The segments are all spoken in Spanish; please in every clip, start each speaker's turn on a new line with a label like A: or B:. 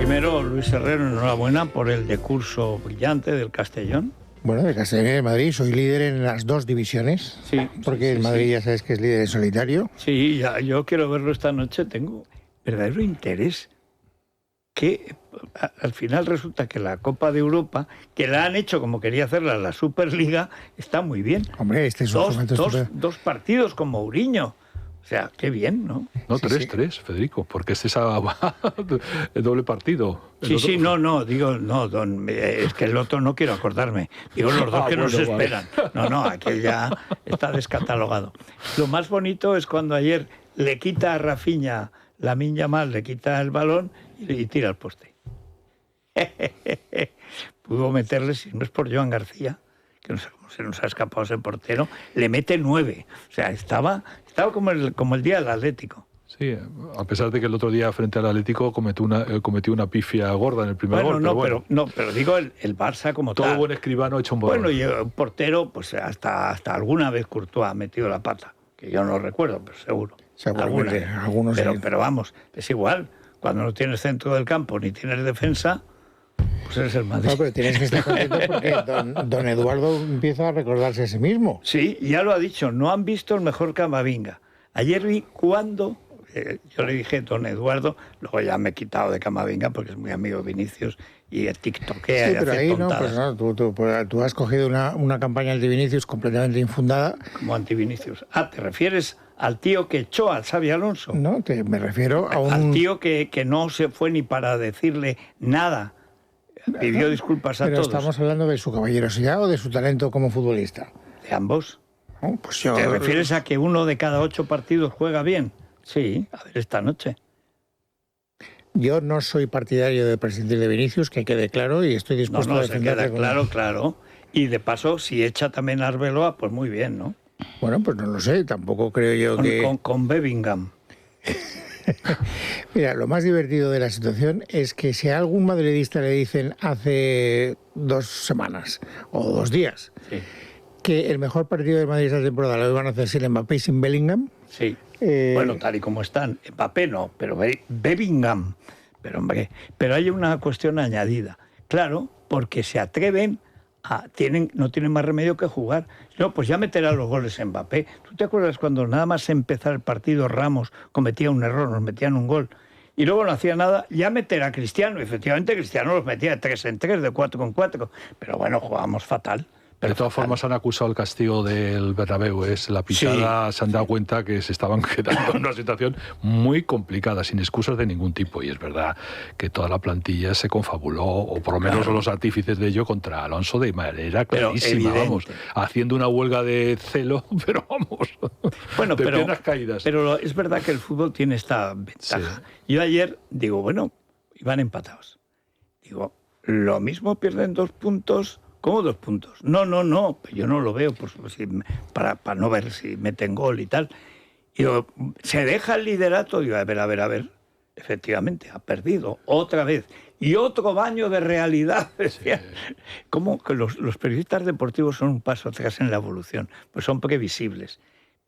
A: Primero, Luis Herrero, enhorabuena por el decurso brillante del Castellón.
B: Bueno, de Castellón y de Madrid soy líder en las dos divisiones.
A: Sí.
B: Porque el Madrid ya sabes que es líder en solitario.
A: Sí, ya, yo quiero verlo esta noche. Tengo verdadero interés. Que al final resulta que la Copa de Europa, que la han hecho como quería hacerla la Superliga, está muy bien.
B: Hombre, este es un formato estupendo.
A: Dos partidos con Mourinho. O sea, qué bien, ¿no?
C: No, tres, Federico, porque este es el doble partido.
A: Sí, no, digo, no, es que el otro no quiero acordarme. Digo, los dos que nos esperan. No, aquel ya está descatalogado. Lo más bonito es cuando ayer le quita a Rafinha, Lamine Yamal, le quita el balón y tira al poste. Pudo meterle, si no es por Joan García, que no sé cómo se nos ha escapado ese portero, le mete 9. O sea, estaba como el día del Atlético.
C: Sí, a pesar de que el otro día frente al Atlético cometió una pifia gorda en el primer gol.
A: Pero digo el Barça como
C: todo
A: tal.
C: Todo buen escribano ha hecho un buen.
A: Bueno, y un portero, pues hasta alguna vez Courtois ha metido la pata, que yo no recuerdo, pero seguro.
B: Algunos
A: pero vamos, es igual. Cuando no tienes centro del campo ni tienes defensa, pues eres el Madrid.
B: No, pero tienes que estar contento porque don Eduardo empieza a recordarse a sí mismo.
A: Sí, ya lo ha dicho, no han visto el mejor Camavinga. Ayer vi cuando, yo le dije don Eduardo, luego ya me he quitado de Camavinga porque es muy amigo de Vinicius y el tiktokea y
B: pero
A: hace
B: ahí
A: tontadas.
B: Tú has cogido una campaña anti-Vinicius completamente infundada.
A: Como anti-Vinicius. ¿Te refieres al tío que echó al Xabi Alonso?
B: No, me refiero a
A: al tío que no se fue ni para decirle nada. Pidió disculpas a todos.
B: Pero estamos hablando de su caballerosidad o de su talento como futbolista.
A: De ambos.
B: No, pues yo...
A: ¿Te refieres a que uno de cada 8 partidos juega bien? Sí, a ver esta noche.
B: Yo no soy partidario de prescindir de Vinicius, que quede claro, y estoy dispuesto a defenderle.
A: Claro. Y de paso, si echa también a Arbeloa, pues muy bien, ¿no?
B: Bueno, pues no lo sé, tampoco creo yo
A: con Bellingham.
B: Mira, lo más divertido de la situación es que si a algún madridista le dicen hace 2 semanas o 2 días que el mejor partido del Madrid esta temporada lo iban a hacer sin Mbappé y sin Bellingham...
A: Sí, bueno, tal y como están. Mbappé no, pero Bellingham. Pero hay una cuestión añadida. Claro, porque se atreven no tienen más remedio que jugar. No, pues ya meterá los goles en Mbappé. ¿Tú te acuerdas cuando nada más empezar el partido Ramos cometía un error, nos metían un gol y luego no hacía nada? Ya meterá a Cristiano. Efectivamente, Cristiano los metía de 3 en 3, de 4 en 4. Pero bueno, jugábamos fatal.
C: De todas formas han acusado el castigo del Bernabéu, es la pitada, se han dado cuenta que se estaban quedando en una situación muy complicada, sin excusas de ningún tipo, y es verdad que toda la plantilla se confabuló, o por lo menos los artífices de ello, contra Alonso de manera clarísima, vamos, haciendo una huelga de celo, pero vamos,
A: bueno,
C: de piernas caídas.
A: Pero es verdad que el fútbol tiene esta ventaja. Sí. Yo ayer digo, bueno, iban empatados. Digo, lo mismo pierden 2 puntos... ¿Cómo 2 puntos? No, yo no lo veo para no ver si meten gol y tal. Y digo, ¿se deja el liderato? Digo, a ver, efectivamente, ha perdido otra vez. Y otro baño de realidad. Sí. Como que los periodistas deportivos son un paso atrás en la evolución, pues son previsibles.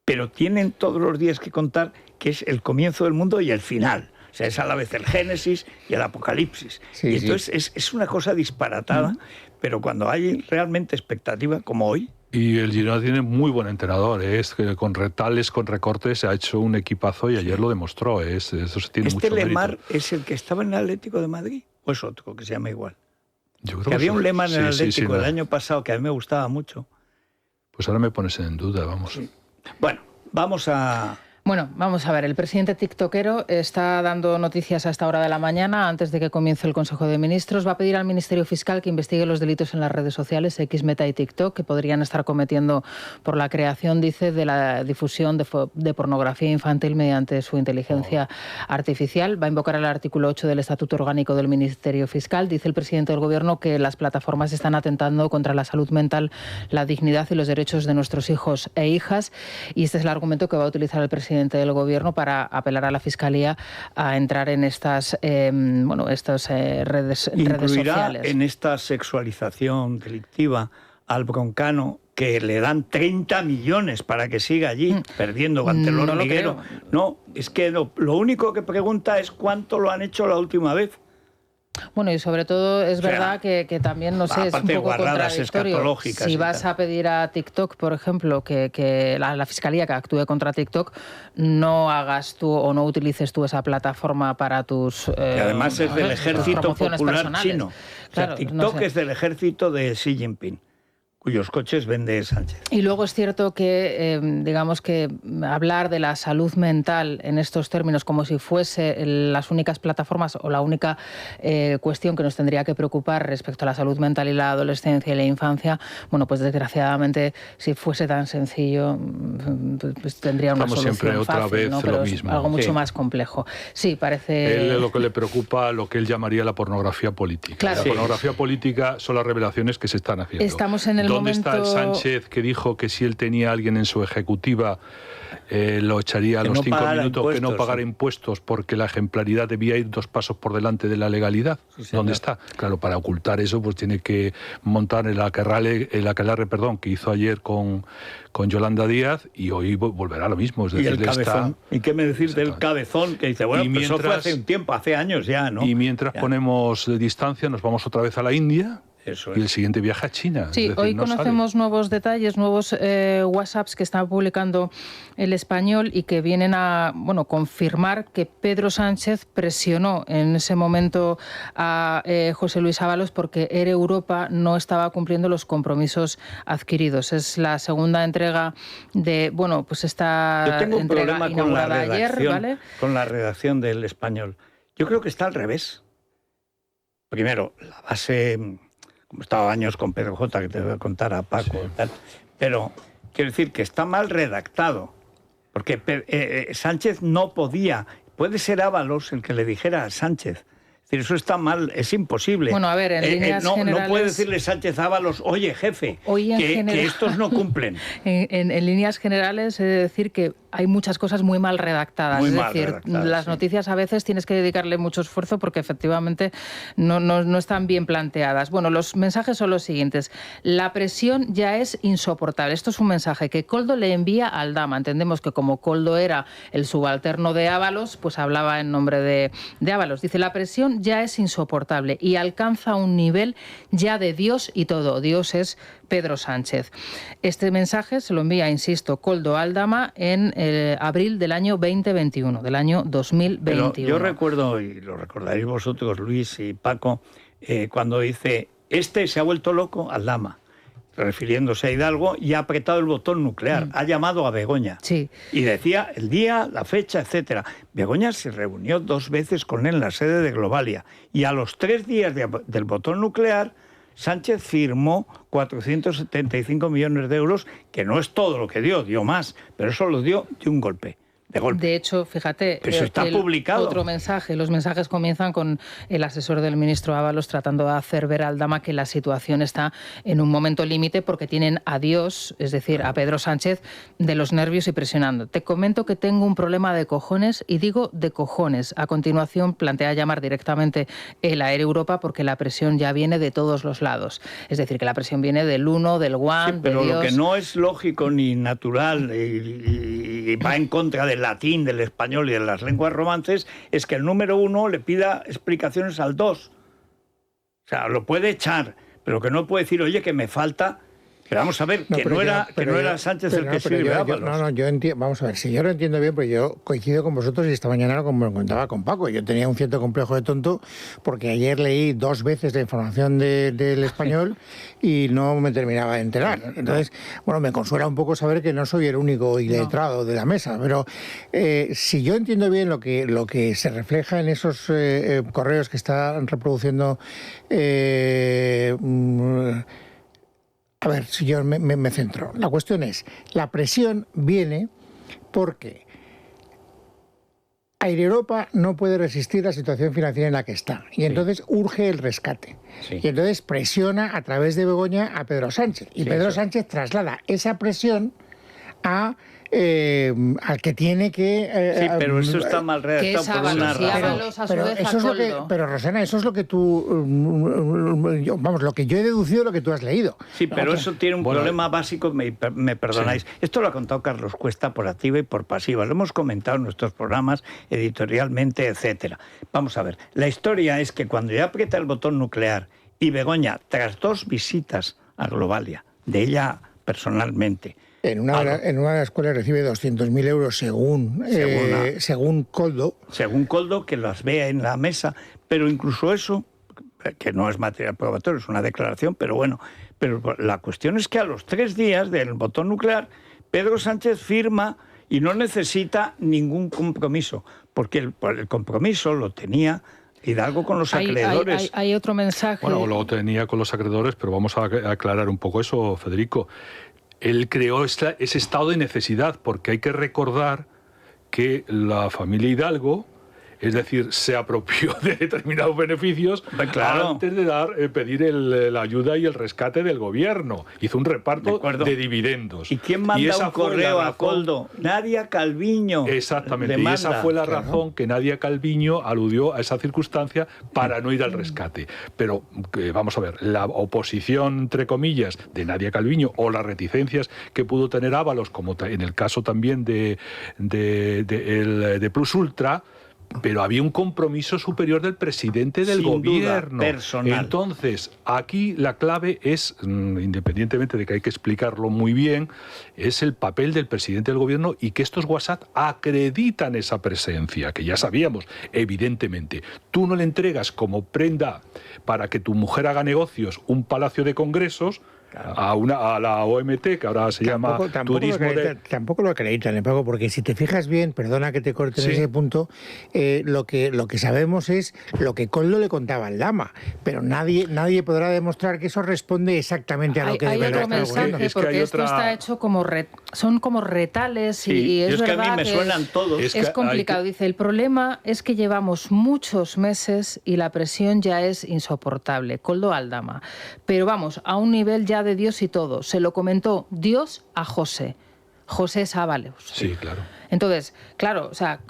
A: Pero tienen todos los días que contar que es el comienzo del mundo y el final. O sea, es a la vez el Génesis y el Apocalipsis. Sí, y entonces es una cosa disparatada, pero cuando hay realmente expectativa, como hoy...
C: Y el Girona tiene muy buen entrenador, que con recortes ha hecho un equipazo y ayer lo demostró. Eso se tiene mucho mérito.
A: Lemar es el que estaba en el Atlético de Madrid, o es otro que se llama igual.
C: Yo creo
A: que había un Lemar en el Atlético el año pasado que a mí me gustaba mucho.
C: Pues ahora me pones en duda, vamos.
A: Sí. Bueno, vamos a...
D: Bueno, vamos a ver, el presidente tiktokero está dando noticias a esta hora de la mañana, antes de que comience el Consejo de Ministros. Va a pedir al Ministerio Fiscal que investigue los delitos en las redes sociales X, Meta y TikTok que podrían estar cometiendo por la creación, dice, de la difusión de pornografía infantil mediante su inteligencia artificial. Va a invocar el artículo 8 del Estatuto Orgánico del Ministerio Fiscal. Dice el presidente del Gobierno que las plataformas están atentando contra la salud mental, la dignidad y los derechos de nuestros hijos e hijas. Y este es el argumento que va a utilizar el presidente del Gobierno para apelar a la Fiscalía a entrar en estas redes sociales.
A: En esta sexualización delictiva al broncano que le dan 30 millones para que siga allí perdiendo ante el hormiguero. No, es que lo único que pregunta es cuánto lo han hecho la última vez.
D: Bueno, y sobre todo es verdad que también, no sé, es un poco contradictorio. Si vas a pedir a TikTok, por ejemplo, que la Fiscalía que actúe contra TikTok, no hagas tú o no utilices tú esa plataforma para tus
A: que además es del Ejército Popular Chino. Claro, o sea, TikTok es del ejército de Xi Jinping, cuyos coches vende Sánchez.
D: Y luego es cierto que, digamos que hablar de la salud mental en estos términos como si fuese las únicas plataformas o la única cuestión que nos tendría que preocupar respecto a la salud mental y la adolescencia y la infancia, bueno, pues desgraciadamente si fuese tan sencillo, pues tendría una solución
C: siempre
D: fácil,
C: otra vez
D: ¿no? Pero
C: lo
D: es
C: mismo.
D: algo mucho más complejo. Sí, parece...
C: Él lo que le preocupa, lo que él llamaría la pornografía política.
D: Claro.
C: La pornografía política son las revelaciones que se están haciendo.
D: Estamos en el
C: ¿Dónde está el Sánchez que dijo que si él tenía a alguien en su ejecutiva lo echaría a los 5 minutos, que no pagara impuestos porque la ejemplaridad debía ir 2 pasos por delante de la legalidad? Sí, ¿dónde está? Claro, para ocultar eso pues tiene que montar el aquelarre, que hizo ayer con Yolanda Díaz, y hoy volverá a lo mismo. Es decir,
A: y el cabezón. ¿Y qué me decís del cabezón? Que dice, bueno, pues eso fue hace un tiempo, hace años ya, ¿no?
C: Y mientras ponemos distancia, nos vamos otra vez a la India. Eso es. Y el siguiente viaje a China.
D: Sí, hoy conocemos nuevos detalles, nuevos WhatsApps que está publicando El Español y que vienen a confirmar que Pedro Sánchez presionó en ese momento a José Luis Ábalos porque Air Europa no estaba cumpliendo los compromisos adquiridos. Es la segunda entrega de, pues esta
A: Yo tengo un problema con la redacción,
D: ayer, ¿vale?
A: Con la redacción del Español. Yo creo que está al revés. Primero, la base... como estaba años con Pedro J, que te voy a contar a Paco, sí. Tal. Pero quiero decir que está mal redactado, porque Sánchez no podía, puede ser Ábalos el que le dijera a Sánchez. Es decir, eso está mal, es imposible.
D: Bueno, a ver, en líneas generales...
A: No puede decirle Sánchez a Ábalos, oye, jefe, que estos no cumplen.
D: En líneas generales, he de decir que hay muchas cosas muy mal redactadas. Es decir, las noticias a veces tienes que dedicarle mucho esfuerzo porque efectivamente no están bien planteadas. Bueno, los mensajes son los siguientes. La presión ya es insoportable. Esto es un mensaje que Koldo le envía a Aldama. Entendemos que como Koldo era el subalterno de Ábalos, pues hablaba en nombre de Ábalos. Dice, la presión ya es insoportable y alcanza un nivel ya de Dios y todo. Dios es Pedro Sánchez. Este mensaje se lo envía, insisto, Koldo Aldama en abril del año 2021, del año 2021.
A: Pero yo recuerdo, y lo recordaréis vosotros, Luis y Paco, cuando dice, se ha vuelto loco, Aldama, refiriéndose a Hidalgo, y ha apretado el botón nuclear, ha llamado a Begoña.
D: Sí.
A: Y decía el día, la fecha, etcétera. Begoña se reunió 2 veces con él en la sede de Globalia, y a los 3 días del botón nuclear, Sánchez firmó 475 millones de euros, que no es todo lo que dio más, pero eso lo dio de un golpe. De
D: hecho, fíjate,
A: eso está publicado.
D: Otro mensaje. Los mensajes comienzan con el asesor del ministro Ábalos tratando de hacer ver a Aldama que la situación está en un momento límite porque tienen a Dios, es decir, a Pedro Sánchez, de los nervios y presionando. Te comento que tengo un problema de cojones y digo de cojones. A continuación plantea llamar directamente el Air Europa porque la presión ya viene de todos los lados. Es decir, que la presión viene del uno, del one,
A: sí, pero
D: de Dios.
A: Lo que no es lógico ni natural y va en contra del latín, del español y de las lenguas romances, es que el número 1 le pida explicaciones al 2. O sea, lo puede echar, pero que no puede decir, oye, que me falta... Pero vamos a ver, que no era Sánchez el que escribe Ábalos.
B: Yo entiendo, vamos a ver, si yo lo entiendo bien, pues yo coincido con vosotros y esta mañana, como lo contaba con Paco, yo tenía un cierto complejo de tonto porque ayer leí 2 veces la información del Español y no me terminaba de enterar. Entonces, me consuela un poco saber que no soy el único iletrado de la mesa, pero si yo entiendo bien lo que se refleja en esos correos que están reproduciendo... A ver, si yo me centro. La cuestión es, la presión viene porque Air Europa no puede resistir la situación financiera en la que está y entonces urge el rescate. Sí. Y entonces presiona a través de Begoña a Pedro Sánchez. Y Pedro Sánchez traslada esa presión al que tiene que...
A: sí, pero eso está mal redactado por una razón.
B: Pero Rosana, eso es lo que tú... vamos, lo que yo he deducido, lo que tú has leído.
A: Sí, pero eso tiene un problema básico, me perdonáis. Sí. Esto lo ha contado Carlos Cuesta por activa y por pasiva. Lo hemos comentado en nuestros programas, editorialmente, etcétera. Vamos a ver, la historia es que cuando ya aprieta el botón nuclear y Begoña, tras 2 visitas a Globalia, de ella personalmente...
B: En una de las escuelas recibe 200.000 euros según Koldo.
A: Según Koldo, que las vea en la mesa, pero incluso eso, que no es material probatorio, es una declaración, pero bueno. Pero la cuestión es que a los 3 días del botón nuclear, Pedro Sánchez firma y no necesita ningún compromiso, porque el compromiso lo tenía Hidalgo con los acreedores.
D: Hay otro mensaje.
C: Bueno, lo tenía con los acreedores, pero vamos a aclarar un poco eso, Federico. Él creó ese estado de necesidad, porque hay que recordar que la familia Hidalgo, es decir, se apropió de determinados beneficios antes de pedir la ayuda y el rescate del gobierno. Hizo un reparto de dividendos.
A: ¿Y quién manda un correo a Koldo? Nadia Calviño.
C: Exactamente, y esa fue la razón que Nadia Calviño aludió a esa circunstancia para no ir al rescate. Pero vamos a ver, la oposición, entre comillas, de Nadia Calviño o las reticencias que pudo tener Ábalos, como en el caso también de Plus Ultra, pero había un compromiso superior del presidente del gobierno.
A: Duda, personal.
C: Entonces, aquí la clave es, independientemente de que hay que explicarlo muy bien, es el papel del presidente del gobierno y que estos WhatsApp acreditan esa presencia, que ya sabíamos, evidentemente. Tú no le entregas como prenda para que tu mujer haga negocios un palacio de congresos, a la OMT, que ahora se llama Turismo
B: Tampoco lo acreditan, porque si te fijas bien, perdona que te corte en ese punto, lo que sabemos es lo que Koldo le contaba al Lama, pero nadie podrá demostrar que eso responde exactamente a lo que
D: hay
B: de verdad
D: otro mensaje, porque esto está hecho son como retales, y es verdad
A: que a mí me suenan todos.
D: Es complicado. Dice, el problema es que llevamos muchos meses y la presión ya es insoportable. Koldo al Lama. Pero vamos, a un nivel ya de Dios y todo. Se lo comentó Dios a José. José es Ábalos.
C: Sí, claro.
D: Entonces, claro, o sea,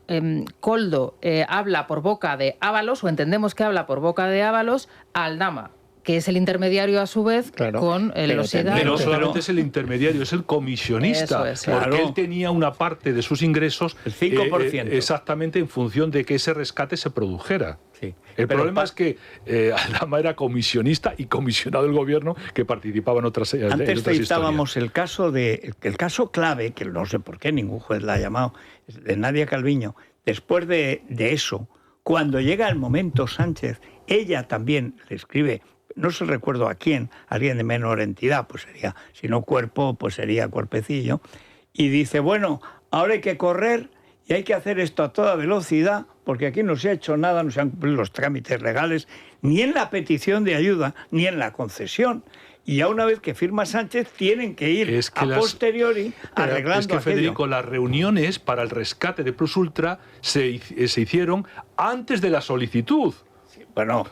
D: Koldo habla por boca de Ábalos, o entendemos que habla por boca de Ábalos, a Aldama, que es el intermediario a su vez con los Hidalgo.
C: Pero no solamente es el intermediario, es el comisionista, porque él tenía una parte de sus ingresos,
A: el 5%.
C: Exactamente en función de que ese rescate se produjera.
A: Sí.
C: El problema es que Aldama era comisionista y comisionado del gobierno que participaba en otras
A: Antes citábamos el caso clave, que no sé por qué ningún juez la ha llamado, de Nadia Calviño. Después de eso, cuando llega el momento Sánchez, ella también le escribe, no se recuerdo a quién, alguien de menor entidad, pues sería, si no cuerpo, pues sería cuerpecillo, y dice, bueno, ahora hay que correr y hay que hacer esto a toda velocidad, porque aquí no se ha hecho nada, no se han cumplido los trámites legales, ni en la petición de ayuda, ni en la concesión. Y ya una vez que firma Sánchez, tienen que ir posteriori arreglando
C: Es que, Federico, las reuniones para el rescate de Plus Ultra se hicieron antes de la solicitud.
A: Bueno,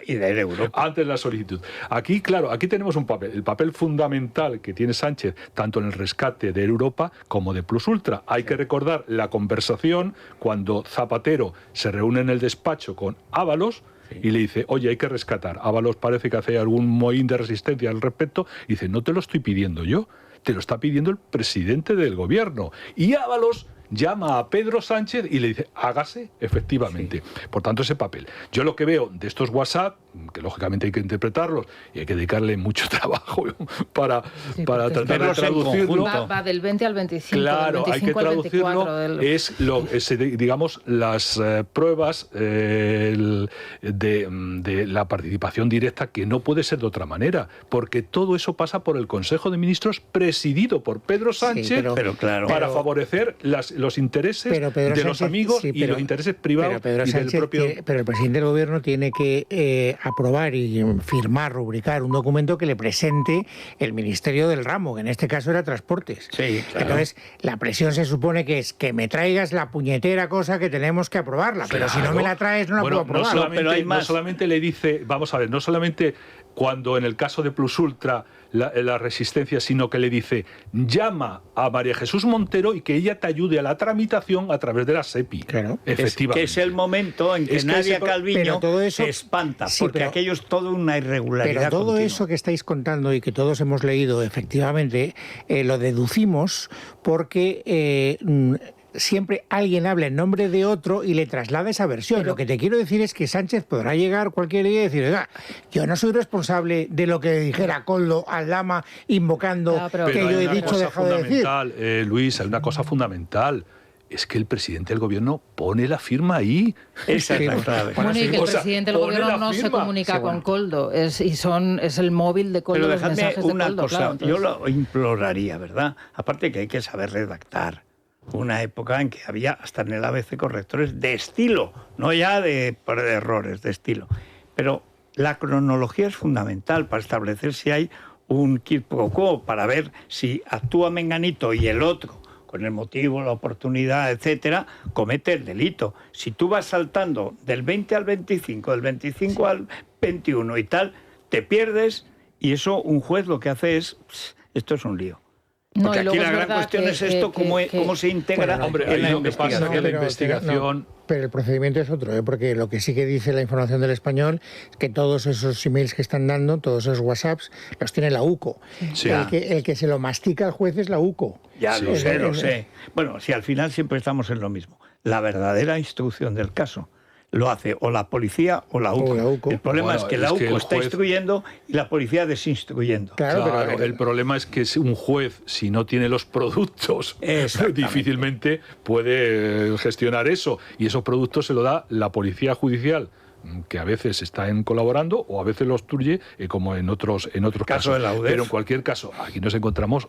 A: y de Europa.
C: Antes de la solicitud. Aquí, claro, aquí tenemos un papel, el papel fundamental que tiene Sánchez, tanto en el rescate de Europa como de Plus Ultra. Hay que recordar la conversación cuando Zapatero se reúne en el despacho con Ábalos y le dice, oye, hay que rescatar. Ábalos parece que hace algún mohín de resistencia al respecto y dice, no te lo estoy pidiendo yo, te lo está pidiendo el presidente del gobierno. Y Ábalos llama a Pedro Sánchez y le dice, hágase, efectivamente. Sí. Por tanto, ese papel. Yo lo que veo de estos WhatsApp, que lógicamente hay que interpretarlos y hay que dedicarle mucho trabajo para tratar de traducirlo.
D: Va del 20 al 25,
C: claro,
D: del 25
C: hay que traducirlo,
D: al 24.
C: Es, digamos, las pruebas de la participación directa, que no puede ser de otra manera, porque todo eso pasa por el Consejo de Ministros presidido por Pedro Sánchez, para favorecer los intereses de los amigos y los intereses privados y del propio...
B: Pero el presidente del gobierno tiene que aprobar y firmar, rubricar un documento que le presente el Ministerio del Ramo, que en este caso era Transportes.
A: Sí, claro.
B: Entonces, la presión se supone que es que me traigas la puñetera cosa que tenemos que aprobarla, pero si no me la traes no la puedo aprobar.
C: No solamente le dice, vamos a ver, no solamente cuando en el caso de Plus Ultra la Resistencia, sino que le dice, llama a María Jesús Montero y que ella te ayude a la tramitación a través de la SEPI.
B: Claro.
C: Efectivamente.
A: Que es el momento en que Nadia Calviño se espanta,
B: sí,
A: porque aquello es todo una irregularidad.
B: Pero todo
A: continua.
B: eso que estáis contando y que todos hemos leído, efectivamente, lo deducimos porque siempre alguien habla en nombre de otro y le traslada esa versión. Lo que te quiero decir es que Sánchez podrá llegar cualquier día y decir, oiga, yo no soy responsable de lo que dijera Koldo Aldama invocando que yo he dicho, dejado de decir.
C: Luis, hay una cosa fundamental. Es que el presidente del gobierno pone la firma ahí.
A: Esa es la clave.
D: Bueno, y que el presidente del gobierno no se comunica con Koldo, es el móvil de Koldo.
A: Pero
D: los mensajes de
A: una
D: Koldo,
A: cosa,
D: claro, entonces...
A: yo lo imploraría, ¿verdad? Aparte que hay que saber redactar. Una época en que había hasta en el ABC correctores de estilo, no ya de errores, de estilo. Pero la cronología es fundamental para establecer si hay un quid pro quo, para ver si actúa Menganito y el otro, con el motivo, la oportunidad, etcétera, comete el delito. Si tú vas saltando del 20 al 25, del 25 al 21 y tal, te pierdes, y eso un juez lo que hace es, esto es un lío. Porque aquí la gran cuestión es esto, cómo se integra en la investigación.
C: La investigación...
B: Pero el procedimiento es otro, porque lo que sí que dice la información del Español es que todos esos emails que están dando, todos esos WhatsApps, los tiene la UCO. Sí. El que se lo mastica al juez es la UCO.
A: Ya lo sé. Bueno, si al final siempre estamos en lo mismo. La verdadera instrucción del caso lo hace o la policía o la UCO. El problema es que la UCO está instruyendo y la policía desinstruyendo.
C: Claro, pero el problema es que un juez, si no tiene los productos, difícilmente puede gestionar eso. Y esos productos se lo da la policía judicial, que a veces están colaborando o a veces los obstruye, como en otros casos.
A: De la UDEF.
C: Pero en cualquier caso, aquí nos encontramos,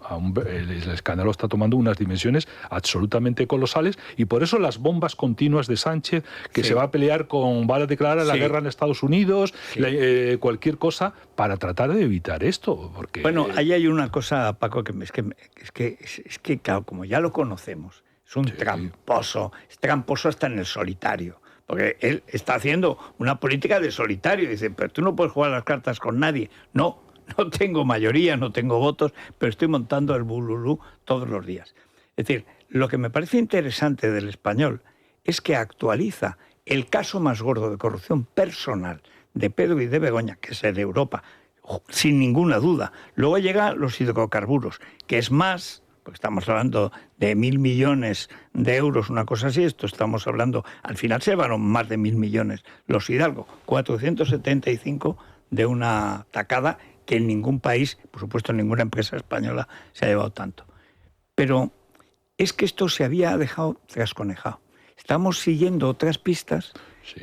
C: el escándalo está tomando unas dimensiones absolutamente colosales, y por eso las bombas continuas de Sánchez, que se va a pelear va a declarar la guerra en Estados Unidos, cualquier cosa, para tratar de evitar esto. Porque...
A: Bueno, ahí hay una cosa, Paco, que claro, como ya lo conocemos, es un tramposo, es tramposo hasta en el solitario. Porque él está haciendo una política de solitario. Dice, pero tú no puedes jugar las cartas con nadie. No tengo mayoría, no tengo votos, pero estoy montando el bululú todos los días. Es decir, lo que me parece interesante del Español es que actualiza el caso más gordo de corrupción personal de Pedro y de Begoña, que es el de Europa, sin ninguna duda. Luego llegan los hidrocarburos, que es más... Estamos hablando de 1.000 millones de euros, una cosa así. Estamos hablando, al final se llevaron más de 1.000 millones los Hidalgo, 475 de una tacada que en ningún país, por supuesto en ninguna empresa española, se ha llevado tanto. Pero es que esto se había dejado trasconejado. Estamos siguiendo otras pistas.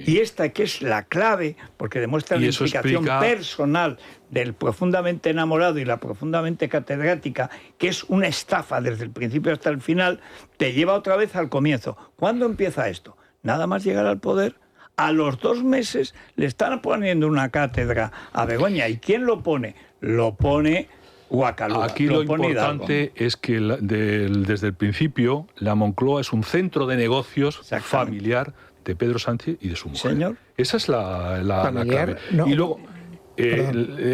A: Y esta que es la clave, porque demuestra la implicación personal del profundamente enamorado y la profundamente catedrática, que es una estafa desde el principio hasta el final, te lleva otra vez al comienzo. ¿Cuándo empieza esto? Nada más llegar al poder. A los 2 meses le están poniendo una cátedra a Begoña. ¿Y quién lo pone? Lo pone Guacalúa.
C: Aquí lo importante es que desde el principio la Moncloa es un centro de negocios familiar de Pedro Sánchez y de su mujer.
A: Señor.
C: Esa es la clave.
B: No.
C: Y luego,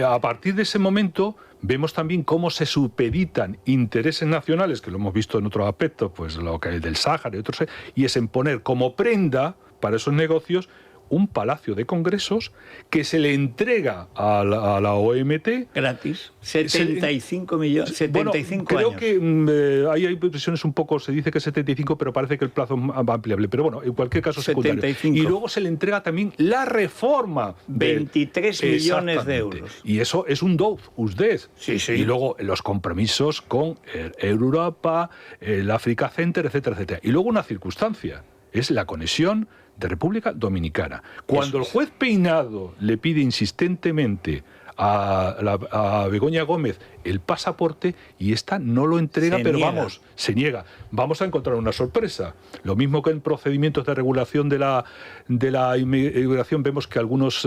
C: a partir de ese momento, vemos también cómo se supeditan intereses nacionales, que lo hemos visto en otros aspectos, pues lo que es del Sáhara y otros, y es en poner como prenda para esos negocios un palacio de congresos que se le entrega a la OMT.
A: Gratis. 75 millones, 75
C: creo
A: años.
C: Que hay presiones un poco, se dice que 75, pero parece que el plazo es ampliable. Pero bueno, en cualquier caso,
A: 75.
C: secundario. Y luego se le entrega también la reforma.
A: 23 millones de euros.
C: Y eso es un usted.
A: Sí.
C: Y luego los compromisos con Europa, el Africa Center, etcétera, etcétera. Y luego una circunstancia, es la conexión de República Dominicana. Cuando el juez Peinado le pide insistentemente a Begoña Gómez el pasaporte y esta no lo entrega, pero vamos, se niega. Vamos a encontrar una sorpresa. Lo mismo que en procedimientos de regulación de la inmigración, vemos que algunos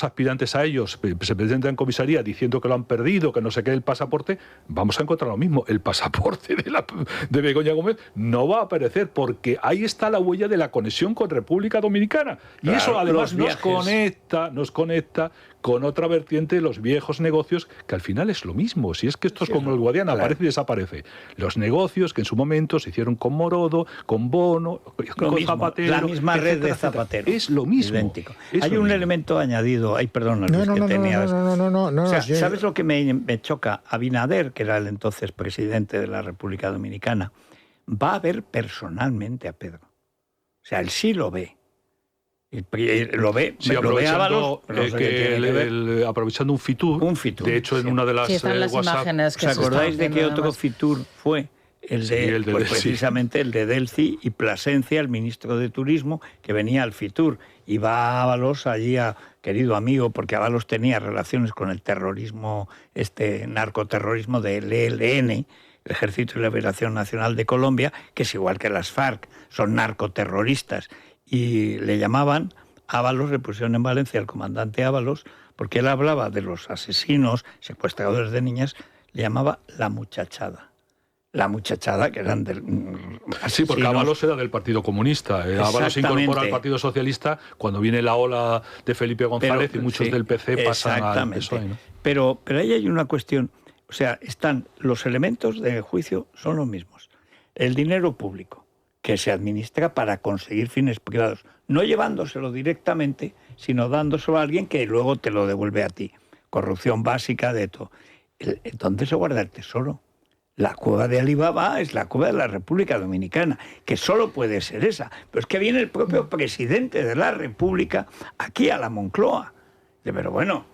C: aspirantes a ellos se presentan en comisaría diciendo que lo han perdido, que no sé qué el pasaporte. Vamos a encontrar lo mismo. El pasaporte de Begoña Gómez no va a aparecer porque ahí está la huella de la conexión con República Dominicana. Y eso además nos conecta con otra vertiente de los viejos negocios, que al final es lo mismo. Si es que esto es como el Guadiana, aparece y desaparece. Los negocios que en su momento se hicieron con Morodo, con Bono, con Zapatero.
A: La misma red de Zapatero.
C: Es lo mismo.
A: Idéntico. Hay un elemento añadido. Ay, perdón, Luis, que tenías.
B: No.
A: O sea, ¿sabes lo que me choca? Abinader, que era el entonces presidente de la República Dominicana, va a ver personalmente a Pedro. O sea, él sí lo ve. Lo ve,
C: sí,
A: lo ve Ábalos,
C: aprovechando un Fitur. De hecho, en una de las
D: imágenes que
A: ¿os acordáis de qué otro Fitur fue? Precisamente el de Delci y Plasencia, el ministro de Turismo, que venía al Fitur. Y va Ábalos allí, querido amigo, porque Ábalos tenía relaciones con el terrorismo, narcoterrorismo del ELN, el Ejército de Liberación Nacional de Colombia, que es igual que las FARC, son narcoterroristas. Y le llamaban, Ábalos, le pusieron en Valencia al comandante Ábalos, porque él hablaba de los asesinos, secuestradores de niñas, le llamaba la muchachada. La muchachada, que eran del...
C: Sí, porque Ábalos era del Partido Comunista. Ábalos se incorpora al Partido Socialista cuando viene la ola de Felipe González y muchos del PC pasan al PSOE, ¿no?
A: Pero ahí hay una cuestión. O sea, los elementos de juicio son los mismos. El dinero público, que se administra para conseguir fines privados, no llevándoselo directamente, sino dándoselo a alguien que luego te lo devuelve a ti. Corrupción básica de todo. ¿Dónde se guarda el tesoro? La cueva de Alibaba es la cueva de la República Dominicana, que solo puede ser esa. Pero es que viene el propio presidente de la República aquí a la Moncloa. Pero bueno...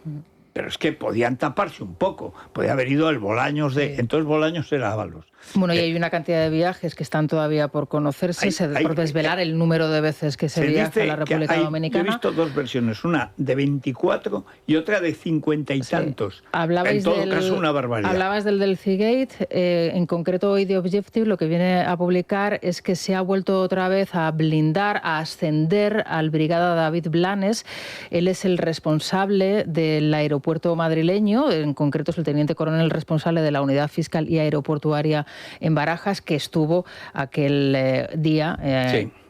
A: Pero es que podían taparse un poco. Podía haber ido al Bolaños Entonces Bolaños era Ábalos.
D: Bueno, y hay una cantidad de viajes que están todavía por conocerse, por desvelar el número de veces que se viaja a la República Dominicana.
A: Yo he visto dos versiones, una de 24 y otra de 50 y tantos.
D: En
A: todo caso, una barbaridad.
D: Hablabas del Delphi Gate, en concreto hoy The Objective lo que viene a publicar es que se ha vuelto otra vez a blindar, a ascender al brigada David Blanes. Él es el responsable del aeropuerto madrileño, en concreto es el teniente coronel responsable de la unidad fiscal y aeroportuaria en Barajas, que estuvo aquel día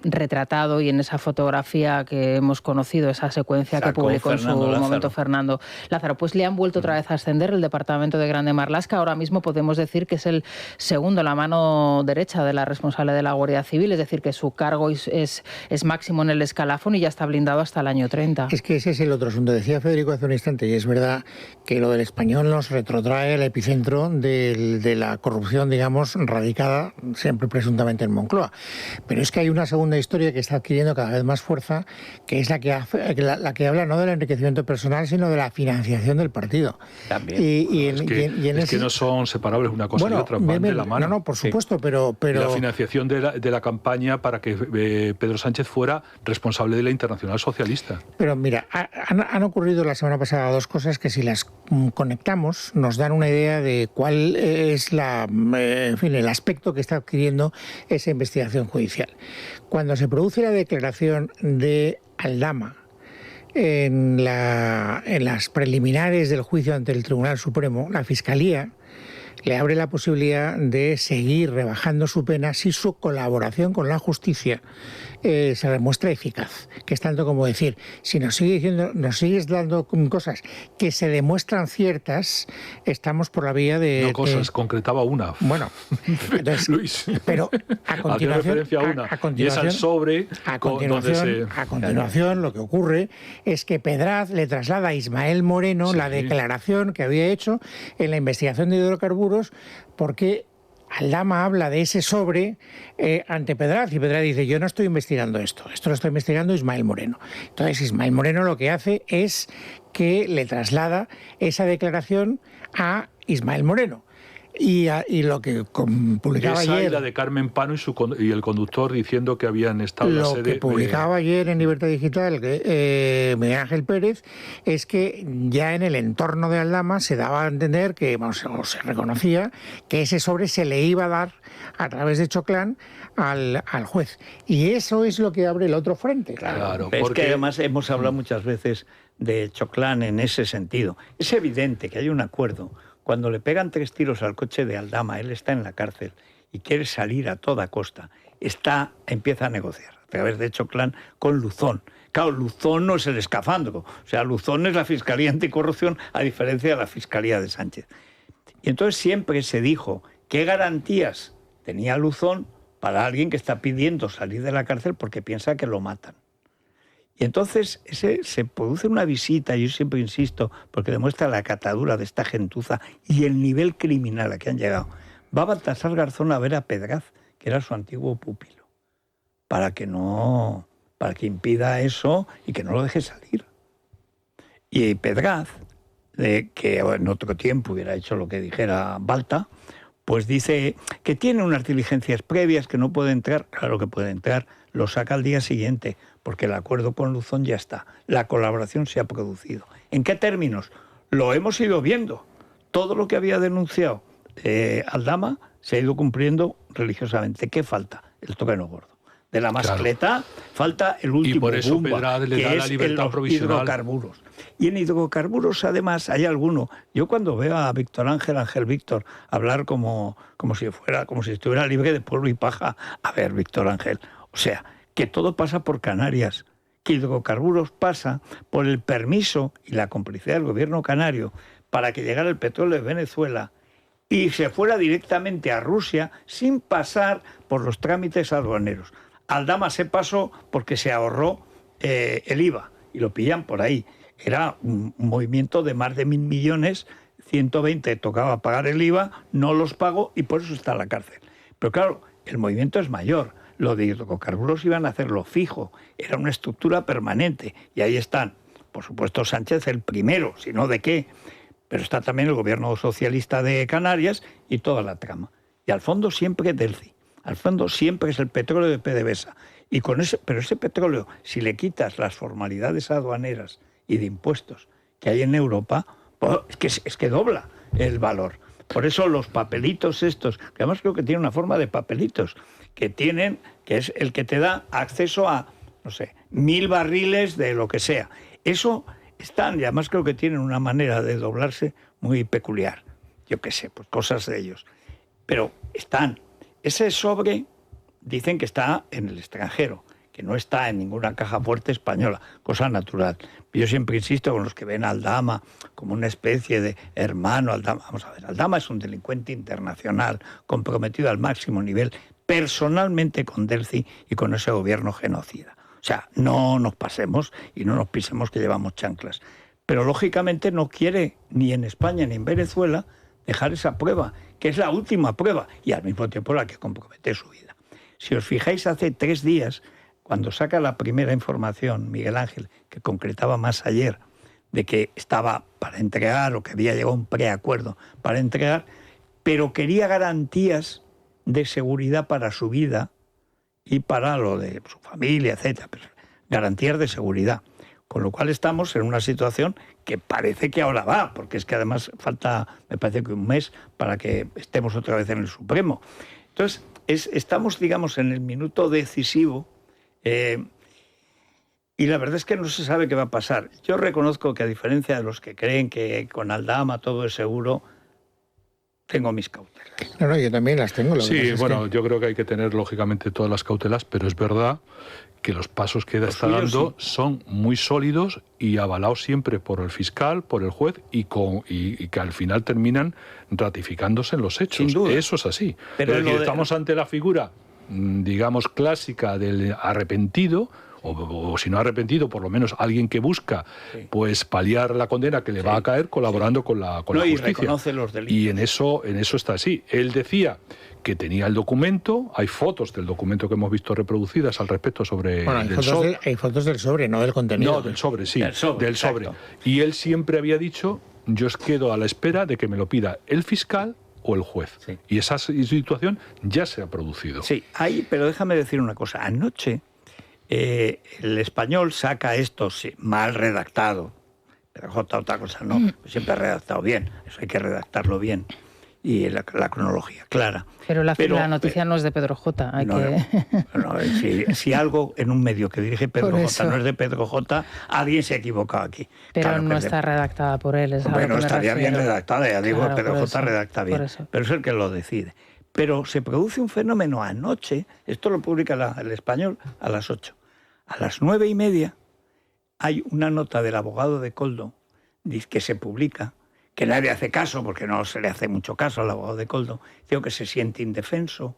D: retratado y en esa fotografía que hemos conocido, esa secuencia que publicó en su momento Fernando Lázaro. Pues le han vuelto otra vez a ascender el departamento de Grande Marlaska. Ahora mismo podemos decir que es el segundo, la mano derecha de la responsable de la Guardia Civil, es decir, que su cargo es máximo en el escalafón y ya está blindado hasta el año 30.
B: Es que ese es el otro asunto. Decía Federico hace un instante, y es verdad que lo del Español nos retrotrae al epicentro de la corrupción, digamos, radicada siempre presuntamente en Moncloa. Pero es que hay una segunda historia que está adquiriendo cada vez más fuerza, que es la que habla no del enriquecimiento personal, sino de la financiación del partido.
C: También. Es que no son separables una cosa y otra, van de la mano.
B: No, por supuesto, pero... La
C: financiación de la campaña para que Pedro Sánchez fuera responsable de la Internacional Socialista.
B: Pero mira, han ocurrido la semana pasada dos cosas que si las conectamos nos dan una idea de cuál es el aspecto que está adquiriendo esa investigación judicial. Cuando se produce la declaración de Aldama en las preliminares del juicio ante el Tribunal Supremo, la Fiscalía le abre la posibilidad de seguir rebajando su pena si su colaboración con la justicia se demuestra eficaz, que es tanto como decir, si nos sigues dando cosas que se demuestran ciertas, estamos por la vía de...
C: No cosas, concretaba una.
B: Bueno, entonces,
C: Luis,
B: pero a continuación,
C: y es al sobre
B: a continuación lo que ocurre es que Pedraz le traslada a Ismael Moreno la declaración que había hecho en la investigación de hidrocarburos, porque Aldama habla de ese sobre ante Pedraz y Pedraz dice, yo no estoy investigando esto lo está investigando Ismael Moreno. Entonces Ismael Moreno lo que hace es que le traslada esa declaración a Ismael Moreno. Y lo que publicaba
C: esa
B: ayer...
C: y la de Carmen Pano y el conductor diciendo que habían estado en la sede...
B: Lo que publicaba ayer en Libertad Digital Miguel Ángel Pérez es que ya en el entorno de Aldama se daba a entender que, o se reconocía que ese sobre se le iba a dar a través de Choclán al juez. Y eso es lo que abre el otro frente.
A: Claro, porque... Es que además hemos hablado muchas veces de Choclán en ese sentido. Es evidente que hay un acuerdo. Cuando le pegan 3 tiros al coche de Aldama, él está en la cárcel y quiere salir a toda costa. Empieza a negociar a través de Choclán con Luzón. Claro, Luzón no es el escafandro. O sea, Luzón es la Fiscalía Anticorrupción, a diferencia de la Fiscalía de Sánchez. Y entonces siempre se dijo qué garantías tenía Luzón para alguien que está pidiendo salir de la cárcel porque piensa que lo matan. Y entonces se produce una visita, yo siempre insisto, porque demuestra la catadura de esta gentuza y el nivel criminal a que han llegado. Va Baltasar Garzón a ver a Pedraz, que era su antiguo pupilo, para que impida eso y que no lo deje salir. Y Pedraz, que en otro tiempo hubiera hecho lo que dijera Balta, pues dice que tiene unas diligencias previas, que no puede entrar. Claro que puede entrar, lo saca al día siguiente, porque el acuerdo con Luzón ya está. La colaboración se ha producido. ¿En qué términos? Lo hemos ido viendo. Todo lo que había denunciado Aldama se ha ido cumpliendo religiosamente. ¿Qué falta? El terreno gordo. De la mascleta falta el último
C: y por eso
A: Bumba,
C: Pedrad le
A: que
C: da la
A: es
C: libertad provisional.
A: Hidrocarburos. Y en hidrocarburos, además, hay alguno. Yo cuando veo a Víctor Ángel Víctor, hablar como si estuviera libre de polvo y paja, a ver, Víctor Ángel, o sea, que todo pasa por Canarias, que hidrocarburos pasa por el permiso y la complicidad del gobierno canario para que llegara el petróleo de Venezuela y se fuera directamente a Rusia sin pasar por los trámites aduaneros. Aldama se pasó porque se ahorró el IVA y lo pillan por ahí. Era un movimiento de más de 1.000 millones, 120 tocaba pagar el IVA, no los pagó y por eso está en la cárcel. Pero claro, el movimiento es mayor. Lo de hidrocarburos iban a hacerlo fijo, era una estructura permanente y ahí están, por supuesto Sánchez el primero, si no de qué, pero está también el gobierno socialista de Canarias y toda la trama. Y al fondo siempre Delcy. Al fondo siempre es el petróleo de PDVSA. Pero ese petróleo, si le quitas las formalidades aduaneras y de impuestos que hay en Europa, pues es que dobla el valor. Por eso los papelitos estos, que además creo que tienen una forma de papelitos, que es el que te da acceso a, 1.000 barriles de lo que sea. Eso están, y además creo que tienen una manera de doblarse muy peculiar. Yo qué sé, pues cosas de ellos. Pero están. Ese sobre dicen que está en el extranjero, que no está en ninguna caja fuerte española, cosa natural. Yo siempre insisto con los que ven a Aldama como una especie de hermano. Aldama, vamos a ver, Aldama es un delincuente internacional, comprometido al máximo nivel, personalmente con Delcy y con ese gobierno genocida. O sea, no nos pasemos y no nos pisemos que llevamos chanclas. Pero lógicamente no quiere ni en España ni en Venezuela dejar esa prueba, que es la última prueba y al mismo tiempo la que compromete su vida. Si os fijáis, hace 3 días, cuando saca la primera información Miguel Ángel, que concretaba más ayer, de que estaba para entregar o que había llegado a un preacuerdo para entregar, pero quería garantías de seguridad para su vida y para lo de su familia, etcétera, pero garantías de seguridad. Con lo cual estamos en una situación que parece que ahora va, porque es que además falta, me parece que 1 mes para que estemos otra vez en el Supremo. Entonces, estamos, digamos, en el minuto decisivo y la verdad es que no se sabe qué va a pasar. Yo reconozco que, a diferencia de los que creen que con Aldama todo es seguro, tengo mis cautelas.
B: No, yo también las tengo.
C: Sí, bueno, yo creo que hay que tener, lógicamente, todas las cautelas, pero es verdad que los pasos que está dando son muy sólidos y avalados siempre por el fiscal, por el juez y que al final terminan ratificándose en los hechos.
A: Sin duda.
C: Eso es así. Pero estamos ante la figura, digamos, clásica del arrepentido, o si no arrepentido, por lo menos alguien que busca pues paliar la condena que le va a caer colaborando con la justicia.
A: Y reconoce los delitos.
C: Y en eso está así. Él decía que tenía el documento, hay fotos del documento que hemos visto reproducidas al respecto sobre
B: el sobre. Hay fotos del sobre, no del contenido.
C: No, del sobre, sí, del sobre. Y él siempre había dicho, yo os quedo a la espera de que me lo pida el fiscal o el juez.
A: Sí.
C: Y esa situación ya se ha producido.
A: Sí, pero déjame decir una cosa. Anoche el Español saca esto mal redactado. PDJ otra cosa no, siempre ha redactado bien, eso hay que redactarlo bien. Y la cronología, clara.
D: Pero la noticia no es de Pedro J.
A: Si algo en un medio que dirige Pedro J no es de Pedro J, alguien se ha equivocado aquí.
D: Pero
A: claro,
D: no está redactada por él.
A: Bueno, estaría bien redactada, ya digo,
D: claro,
A: Pedro J redacta bien, pero es el que lo decide. Pero se produce un fenómeno anoche, esto lo publica el Español a las 8. A las 9:30 hay una nota del abogado de Koldo que se publica, que nadie hace caso, porque no se le hace mucho caso al abogado de Koldo, digo que se siente indefenso,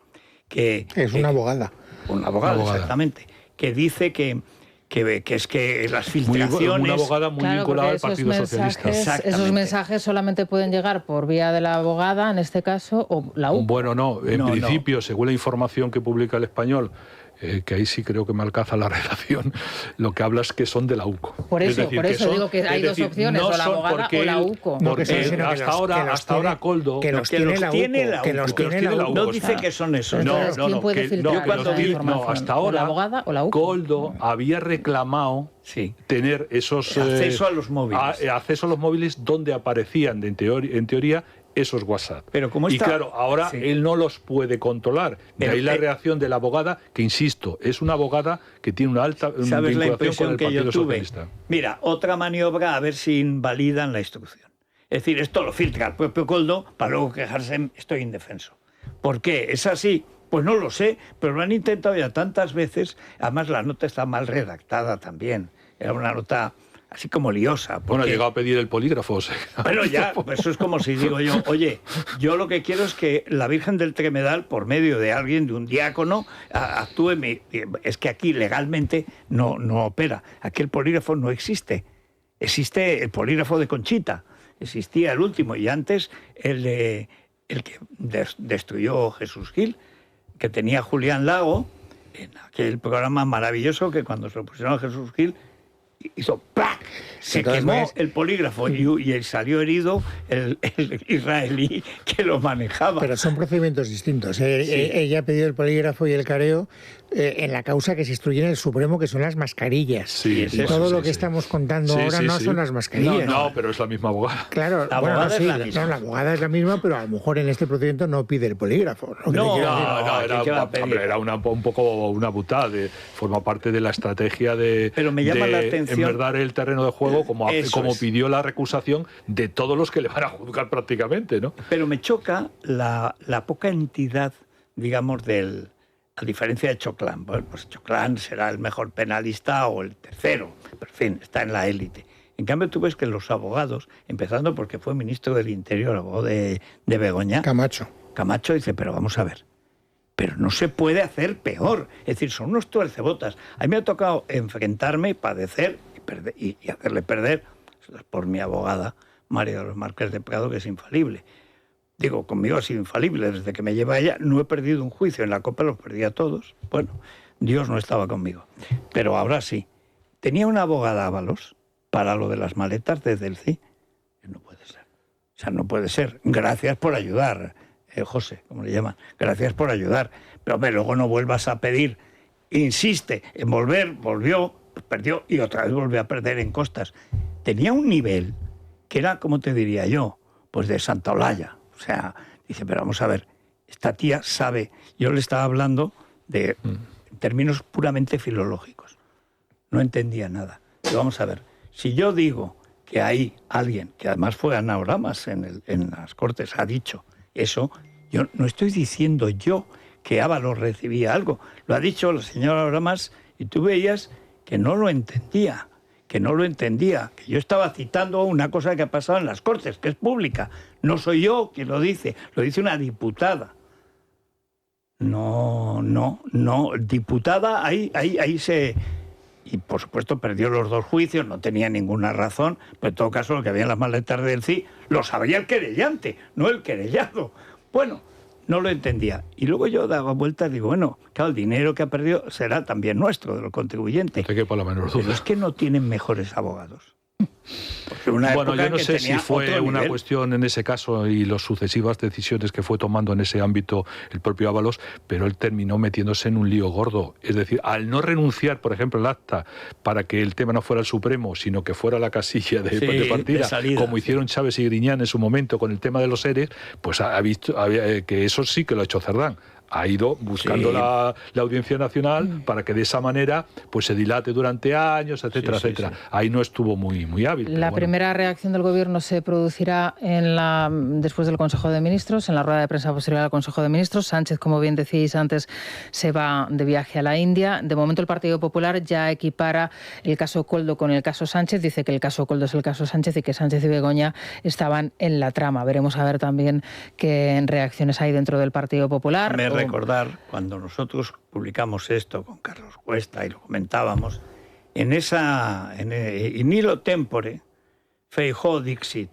A: que...
B: Es una abogada.
A: Una abogada, exactamente, que dice que es que las filtraciones...
C: Una abogada muy vinculada al Partido Socialista.
D: Esos mensajes solamente pueden llegar por vía de la abogada, en este caso, o la UCO.
C: Bueno, no, en principio, según la información que publica el Español, que ahí sí creo que me alcanza la redacción, lo que habla es que son de la UCO.
D: Por eso digo que hay dos opciones, o la abogada o la UCO.
C: Porque hasta ahora Koldo...
B: Que los tiene la UCO.
A: No dice que son esos.
D: ¿Quién puede filtrar esa información?
C: Hasta ahora,
D: ¿la abogada o la UCO?
C: Koldo había reclamado tener esos...
A: acceso a los móviles.
C: Acceso a los móviles donde aparecían, en teoría, esos WhatsApp.
A: Pero como
C: y claro, ahora él no los puede controlar. De ahí la reacción de la abogada, que insisto, es una abogada que tiene una alta vinculación con el Partido Socialista.
A: Mira, otra maniobra a ver si invalidan la instrucción. Es decir, esto lo filtra el propio Koldo para luego quejarse, estoy indefenso. ¿Por qué? ¿Es así? Pues no lo sé, pero lo han intentado ya tantas veces. Además, la nota está mal redactada también. Era una nota... así como liosa. Porque...
C: Bueno, ha llegado a pedir el polígrafo. O sea,
A: bueno, ya, pues eso es como si digo yo, oye, yo lo que quiero es que la Virgen del Tremedal, por medio de alguien, de un diácono, actúe. Es que aquí legalmente no opera. Aquí el polígrafo no existe. Existe el polígrafo de Conchita. Existía el último, y antes el que destruyó Jesús Gil, que tenía Julián Lago, en aquel programa maravilloso que cuando se lo pusieron a Jesús Gil, hizo ¡plac! Se quemó el polígrafo y salió herido el israelí que lo manejaba.
B: Pero son procedimientos distintos. Ella ha pedido el polígrafo y el careo en la causa que se instruye en el Supremo, que son las mascarillas. Y todo lo que estamos contando ahora no son las mascarillas.
C: No, pero es la misma abogada.
B: Claro, la abogada la abogada es la misma, pero a lo mejor en este procedimiento no pide el polígrafo.
C: Era un poco una butada. Forma parte de la estrategia de...
A: Pero me llama la atención...
C: enmerdar el terreno de juego, como pidió la recusación de todos los que le van a juzgar prácticamente, ¿no?
A: Pero me choca la poca entidad, digamos, a diferencia de Choclán. Bueno, pues Choclán será el mejor penalista o el tercero, pero en fin, está en la élite. En cambio, tú ves que los abogados, empezando porque fue ministro del Interior, abogado de Begoña... Camacho dice, pero vamos a ver, pero no se puede hacer peor. Es decir, son unos tuercebotas. A mí me ha tocado enfrentarme, padecer y hacerle perder por mi abogada, María de los Márquez de Prado, que es infalible. Digo, conmigo ha sido infalible. Desde que me lleva ella, no he perdido un juicio. En la Copa los perdí a todos. Bueno, Dios no estaba conmigo. Pero ahora sí. Tenía una abogada Ábalos para lo de las maletas desde el CI. No puede ser. O sea, no puede ser. Gracias por ayudar, José, como le llaman. Gracias por ayudar. Pero luego no vuelvas a pedir. Insiste en volvió, perdió y otra vez volvió a perder en Costas. Tenía un nivel que era, como te diría yo, pues de Santa Olalla. O sea, dice, pero vamos a ver, esta tía sabe. Yo le estaba hablando de términos puramente filológicos. No entendía nada. Pero vamos a ver, si yo digo que hay alguien, que además fue Ana Oramas en las Cortes, ha dicho eso, yo no estoy diciendo yo que Ábalos recibía algo. Lo ha dicho la señora Oramas y tú veías que no lo entendía, que yo estaba citando una cosa que ha pasado en las Cortes, que es pública. No soy yo quien lo dice una diputada. No, diputada, ahí se... Y por supuesto perdió los dos juicios, no tenía ninguna razón, pero en todo caso lo que había en las maletas del CI lo sabía el querellante, no el querellado. Bueno, no lo entendía. Y luego yo daba vueltas y digo, bueno, claro, el dinero que ha perdido será también nuestro, de los contribuyentes.
C: No te quepa la menor duda.
A: Pero es que no tienen mejores abogados.
C: Bueno, yo no sé si fue una cuestión en ese caso y las sucesivas decisiones que fue tomando en ese ámbito el propio Ábalos, pero él terminó metiéndose en un lío gordo. Es decir, al no renunciar, por ejemplo, al acta para que el tema no fuera el Supremo, sino que fuera la casilla de partida, como hicieron Chávez y Griñán en su momento con el tema de los ERE, pues ha visto que eso sí que lo ha hecho Cerdán. Ha ido buscando la Audiencia Nacional para que de esa manera pues se dilate durante años, etcétera, etcétera. Ahí no estuvo muy hábil.
D: La primera reacción del Gobierno se producirá después del Consejo de Ministros, en la rueda de prensa posterior al Consejo de Ministros. Sánchez, como bien decíais antes, se va de viaje a la India. De momento el Partido Popular ya equipara el caso Koldo con el caso Sánchez. Dice que el caso Koldo es el caso Sánchez y que Sánchez y Begoña estaban en la trama. Veremos a ver también qué reacciones hay dentro del Partido Popular.
A: Recordar, cuando nosotros publicamos esto con Carlos Cuesta y lo comentábamos, in illo tempore, Feijóo dixit,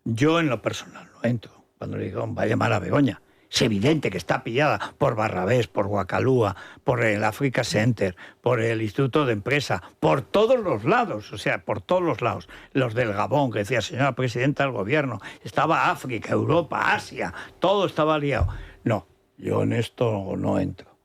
A: yo en lo personal no entro, cuando le digo, va a llamar a Begoña. Es evidente que está pillada por Barrabés, por Guacalúa, por el Africa Center, por el Instituto de Empresa, por todos los lados, o sea, por todos los lados. Los del Gabón, que decía señora presidenta del gobierno, estaba África, Europa, Asia, todo estaba liado. No. Yo en esto no entro.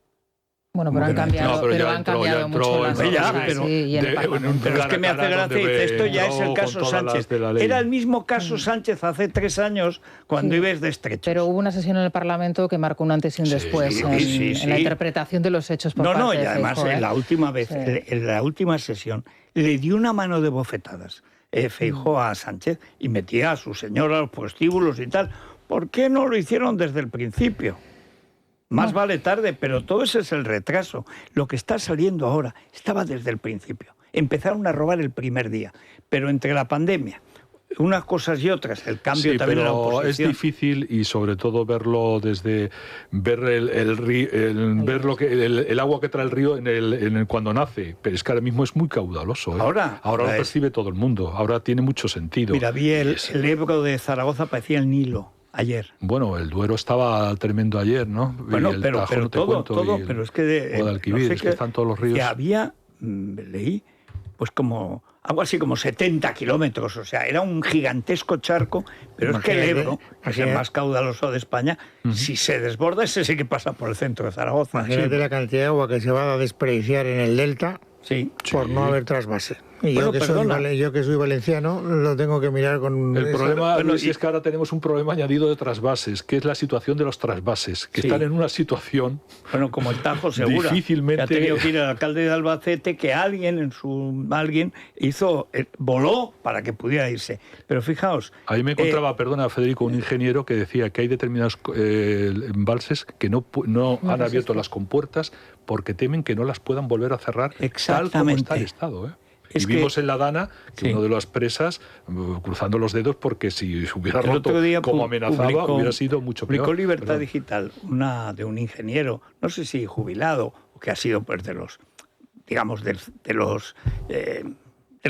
D: Bueno, pero han cambiado mucho las cosas.
A: Pero es que me hace gracia, dice, esto ya es el caso Sánchez. Era el mismo caso Sánchez hace 3 años cuando ibas de estrechos.
D: Pero hubo una sesión en el Parlamento que marcó un antes y un después en la interpretación de los hechos por parte de Feijóo.
A: Y además en la última vez, en la última sesión, le dio una mano de bofetadas Feijóo a Sánchez y metía a su señora a los prostíbulos y tal. ¿Por qué no lo hicieron desde el principio? Más vale tarde, pero todo ese es el retraso. Lo que está saliendo ahora estaba desde el principio. Empezaron a robar el primer día, pero entre la pandemia, unas cosas y otras, el cambio también en la oposición.
C: Es difícil y sobre todo verlo desde ver el agua que trae el río cuando nace. Pero es que ahora mismo es muy caudaloso. Ahora lo percibe todo el mundo. Ahora tiene mucho sentido.
A: Mira, vi el Ebro de Zaragoza, parecía el Nilo. Ayer.
C: Bueno, el Duero estaba tremendo ayer, ¿no?
A: Bueno, pero todo, pero es que
C: Guadalquivir, es que están todos los ríos.
A: Que había, leí, pues como algo así como 70 kilómetros, o sea, era un gigantesco charco, pero es que el Ebro, que es el más caudaloso de España, si se desborda, ese sí que pasa por el centro de Zaragoza.
B: Imagínate la cantidad de agua que se va a desperdiciar en el delta por no haber trasvase. Y yo que soy valenciano, lo tengo que mirar con...
C: El problema, Luis, es que ahora tenemos un problema añadido de trasvases, que es la situación de los trasvases, que están en una situación...
A: Bueno, como el Tajo Segura,
C: difícilmente...
A: que ha tenido que ir al alcalde de Albacete, que alguien voló para que pudiera irse. Pero fijaos...
C: Ahí me encontraba, Federico, un ingeniero que decía que hay determinados embalses que no han abierto las compuertas porque temen que no las puedan volver a cerrar tal como está el estado, Y vimos en la Dana que una de las presas cruzando los dedos porque si se hubiera roto como amenazaba hubiera sido mucho peor.
A: Publicó Libertad Digital, de un ingeniero, no sé si jubilado o que ha sido pues de los, digamos, del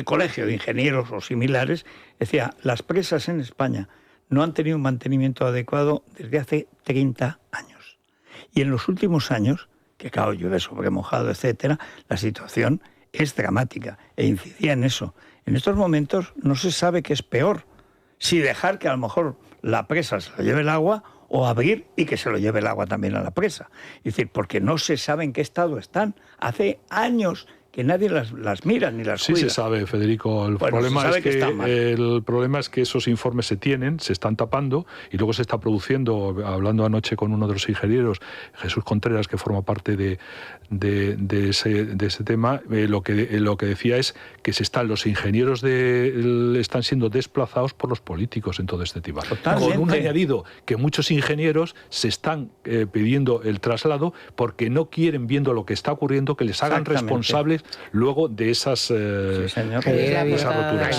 A: colegio de ingenieros o similares, decía, las presas en España no han tenido un mantenimiento adecuado desde hace 30 años. Y en los últimos años, que claro, llueve sobre mojado, etcétera, la situación es dramática e incidía en eso. En estos momentos no se sabe qué es peor, si dejar que a lo mejor la presa se lo lleve el agua o abrir y que se lo lleve el agua también a la presa. Es decir, porque no se sabe en qué estado están. Hace años que nadie las mira ni las cuida.
C: Sí se sabe, Federico. El problema es que esos informes se están tapando y luego se está produciendo, hablando anoche con uno de los ingenieros, Jesús Contreras, que forma parte de ese tema, lo que decía es que los ingenieros están siendo desplazados por los políticos en todo este tema.
A: Totalmente.
C: Con un añadido, que muchos ingenieros se están pidiendo el traslado porque no quieren, viendo lo que está ocurriendo, que les hagan responsables luego de esas roturas.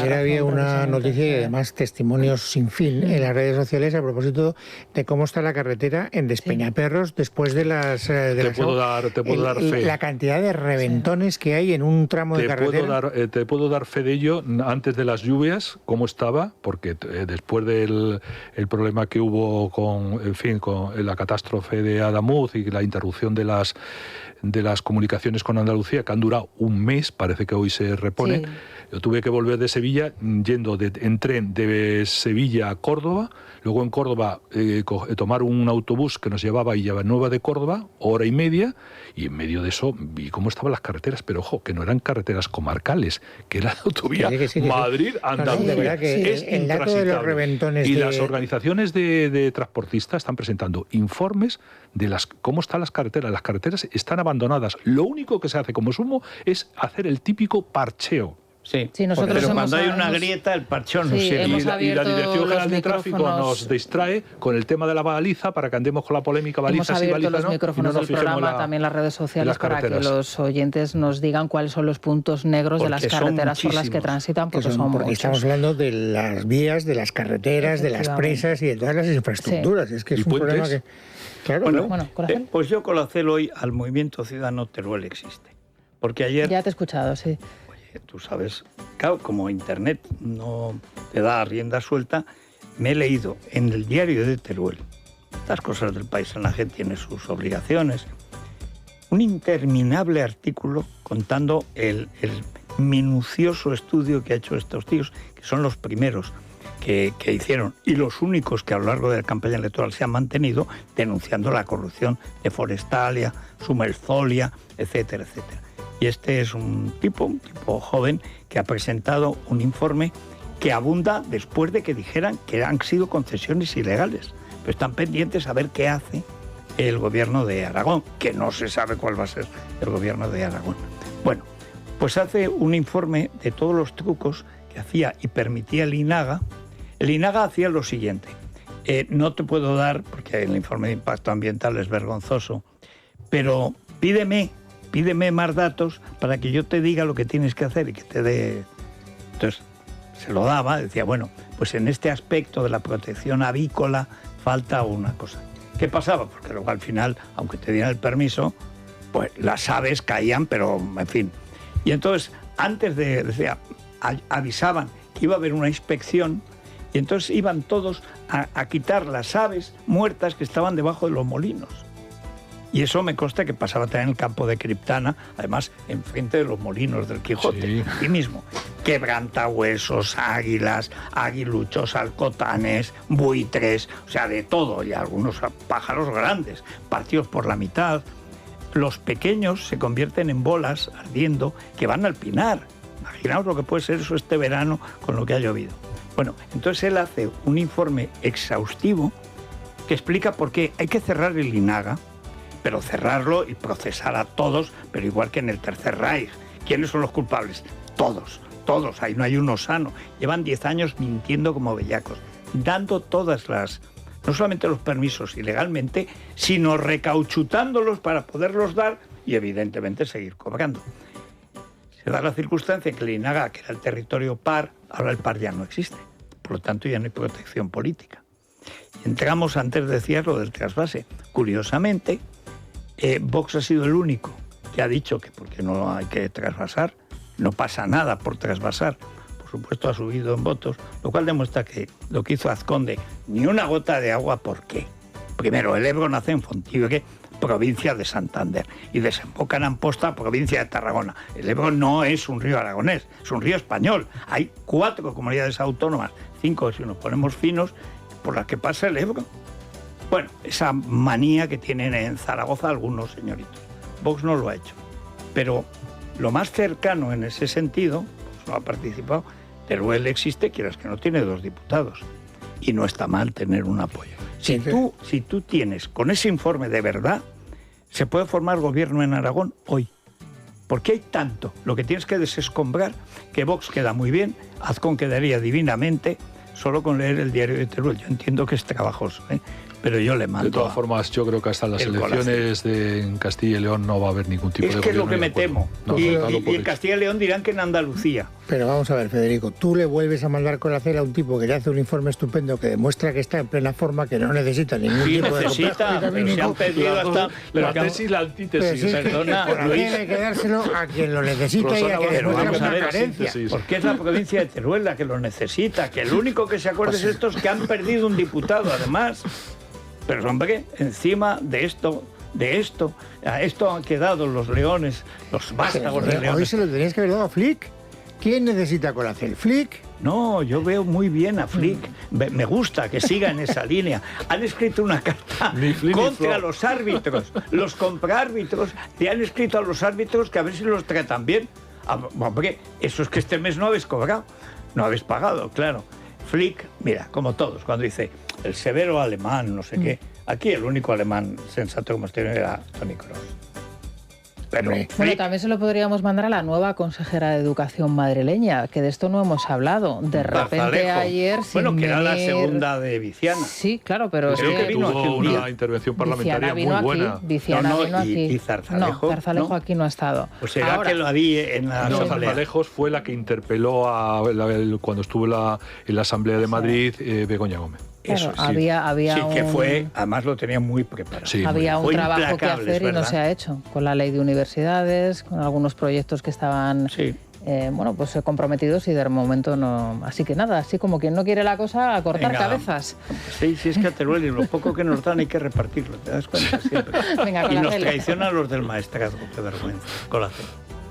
B: Ayer había una noticia y además testimonios sin fin en las redes sociales a propósito de cómo está la carretera en Despeñaperros después de las...
C: Te puedo dar fe.
B: La cantidad de reventones que hay en un tramo de carretera.
C: Te puedo dar fe de ello antes de las lluvias, cómo estaba, porque después del problema que hubo con la catástrofe de Adamuz y la interrupción de las comunicaciones con Andalucía, que han durado un mes, parece que hoy se repone, Yo tuve que volver de Sevilla yendo en tren de Sevilla a Córdoba, luego en Córdoba tomar un autobús que nos llevaba a Villanueva de Córdoba, 1h30, y en medio de eso vi cómo estaban las carreteras, pero ojo, que no eran carreteras comarcales, que era la autovía Madrid-Andalucía. Es intransitable. Y las organizaciones de transportistas están presentando informes de cómo están las carreteras. Las carreteras están abandonadas. Lo único que se hace como sumo es hacer el típico parcheo.
A: Sí, nosotros pero cuando hay una grieta, el parchón no sirve.
C: Y la Dirección General de Tráfico nos distrae con el tema de la baliza para que andemos con la polémica baliza sí, baliza no.
D: Los micrófonos del programa, también las redes sociales, para que los oyentes nos digan cuáles son los puntos negros de las carreteras por las que transitan, porque son muchos.
B: Estamos hablando de las vías, de las carreteras, de las presas y de todas las infraestructuras. Es que es un problema que...
A: Claro, pues yo conocelo hoy al Movimiento Ciudadano Teruel existe. Porque ayer...
D: Ya te he escuchado, sí.
A: Tú sabes, claro, como Internet no te da rienda suelta, me he leído en el diario de Teruel, estas cosas del paisanaje tienen sus obligaciones, un interminable artículo contando el minucioso estudio que ha hecho estos tíos, que son los primeros que hicieron y los únicos que a lo largo de la campaña electoral se han mantenido denunciando la corrupción de Forestalia, Sumerzolia, etcétera, etcétera. Y este es un tipo joven que ha presentado un informe que abunda después de que dijeran que han sido concesiones ilegales. Pero están pendientes a ver qué hace el gobierno de Aragón, que no se sabe cuál va a ser el gobierno de Aragón. Bueno, pues hace un informe de todos los trucos que hacía y permitía el INAGA. El INAGA hacía lo siguiente. No te puedo dar, porque el informe de impacto ambiental es vergonzoso, pero pídeme más datos para que yo te diga lo que tienes que hacer y que te dé... Entonces, se lo daba, decía, bueno, pues en este aspecto de la protección avícola falta una cosa. ¿Qué pasaba? Porque luego al final, aunque te dieran el permiso, pues las aves caían, pero en fin. Y entonces, antes decía, avisaban que iba a haber una inspección y entonces iban todos a quitar las aves muertas que estaban debajo de los molinos. Y eso me consta que pasaba también en el campo de Criptana, además enfrente de los molinos del Quijote, sí. Aquí mismo. Quebrantahuesos, águilas, aguiluchos, alcotanes, buitres, o sea, de todo, y algunos pájaros grandes, partidos por la mitad. Los pequeños se convierten en bolas ardiendo que van al pinar. Imaginaos lo que puede ser eso este verano con lo que ha llovido. Bueno, entonces él hace un informe exhaustivo que explica por qué hay que cerrar el INAGA, pero cerrarlo y procesar a todos, pero igual que en el Tercer Reich. ¿Quiénes son los culpables? Todos, ahí no hay uno sano. Llevan 10 años mintiendo como bellacos, dando todas las, no solamente los permisos ilegalmente, sino recauchutándolos para poderlos dar y evidentemente seguir cobrando. Se da la circunstancia que el INAGA, que era el territorio par, ahora el par ya no existe, por lo tanto ya no hay protección política. Y entramos, antes decías lo del trasvase, curiosamente, Vox ha sido el único que ha dicho que porque no hay que trasvasar, no pasa nada por trasvasar. Por supuesto ha subido en votos, lo cual demuestra que lo que hizo Azconde, ni una gota de agua, ¿por qué? Primero, el Ebro nace en Fontiveque, provincia de Santander, y desemboca en Amposta, provincia de Tarragona. El Ebro no es un río aragonés, es un río español. Hay 4 comunidades autónomas, 5 si nos ponemos finos, por las que pasa el Ebro. Bueno, esa manía que tienen en Zaragoza algunos señoritos. Vox no lo ha hecho. Pero lo más cercano en ese sentido, pues no ha participado. Teruel existe, quieras que no, tiene 2 diputados. Y no está mal tener un apoyo. Si tú tienes, con ese informe de verdad, se puede formar gobierno en Aragón hoy. Porque hay tanto. Lo que tienes que desescombrar, que Vox queda muy bien, Azcón quedaría divinamente, solo con leer el diario de Teruel. Yo entiendo que es trabajoso, pero yo le mando.
C: De todas formas, yo creo que hasta las elecciones en Castilla y León no va a haber ningún tipo de gobierno.
A: Es que es lo que me temo. Y en Castilla y León dirán que en Andalucía.
B: Pero vamos a ver, Federico, tú le vuelves a mandar con la cera a un tipo que le hace un informe estupendo que demuestra que está en plena forma, que no necesita ningún tipo de
A: necesita, pero se han perdido hasta
C: la tesis y la antítesis.
B: Sí, perdona, Luis, hay que dárselo a quien lo necesita y a quien demuestra una carencia.
A: Porque es la provincia de Teruel la que lo necesita, que el único que se acuerde es estos que han perdido un diputado, además. Pero hombre, encima de esto han quedado los leones, los vástagos de León.
B: Hoy se lo tenías que haber dado a Flick. ¿Quién necesita Colacel? ¿Flick?
A: No, yo veo muy bien a Flick. Me gusta que siga en esa línea. Han escrito una carta contra los árbitros. Los compraárbitros le han escrito a los árbitros que a ver si los tratan bien. Hombre, eso es que este mes no habéis cobrado. No habéis pagado, claro. Flick, mira, como todos, cuando dice el severo alemán, no sé qué. Aquí el único alemán sensato que hemos tenido era Toni Kroos. Pero
D: bueno, también se lo podríamos mandar a la nueva consejera de Educación madrileña, que de esto no hemos hablado. De repente
A: Zarzalejo.
D: Ayer...
A: Bueno, que era la
D: venir...
A: segunda de Viciana.
D: Sí, claro, pero
C: Creo
D: es
C: que vino aquí una intervención parlamentaria muy buena.
D: Viciana vino aquí.
A: Y Zarzalejo,
D: no, Zarzalejo aquí no ha estado.
A: Pues será ahora, que lo había en la
C: no,
A: asamblea.
C: Zarzalejos fue la que interpeló cuando estuvo en la Asamblea de Madrid Begoña Gómez.
D: Claro,
A: Eso, sí.
D: había
A: sí, que
D: un...
A: fue, además lo tenía muy preparado.
C: Sí,
D: había un trabajo que
A: implacable,
D: hacer y no se ha hecho, con la ley de universidades, con algunos proyectos que estaban pues comprometidos y de momento no. Así que nada, así como quien no quiere la cosa, a cortar cabezas.
A: Sí, es que a Teruel y lo poco que nos dan hay que repartirlo, ¿te das cuenta? Siempre.
D: Venga,
A: y nos traicionan los del maestrazgo, qué vergüenza. Colacel.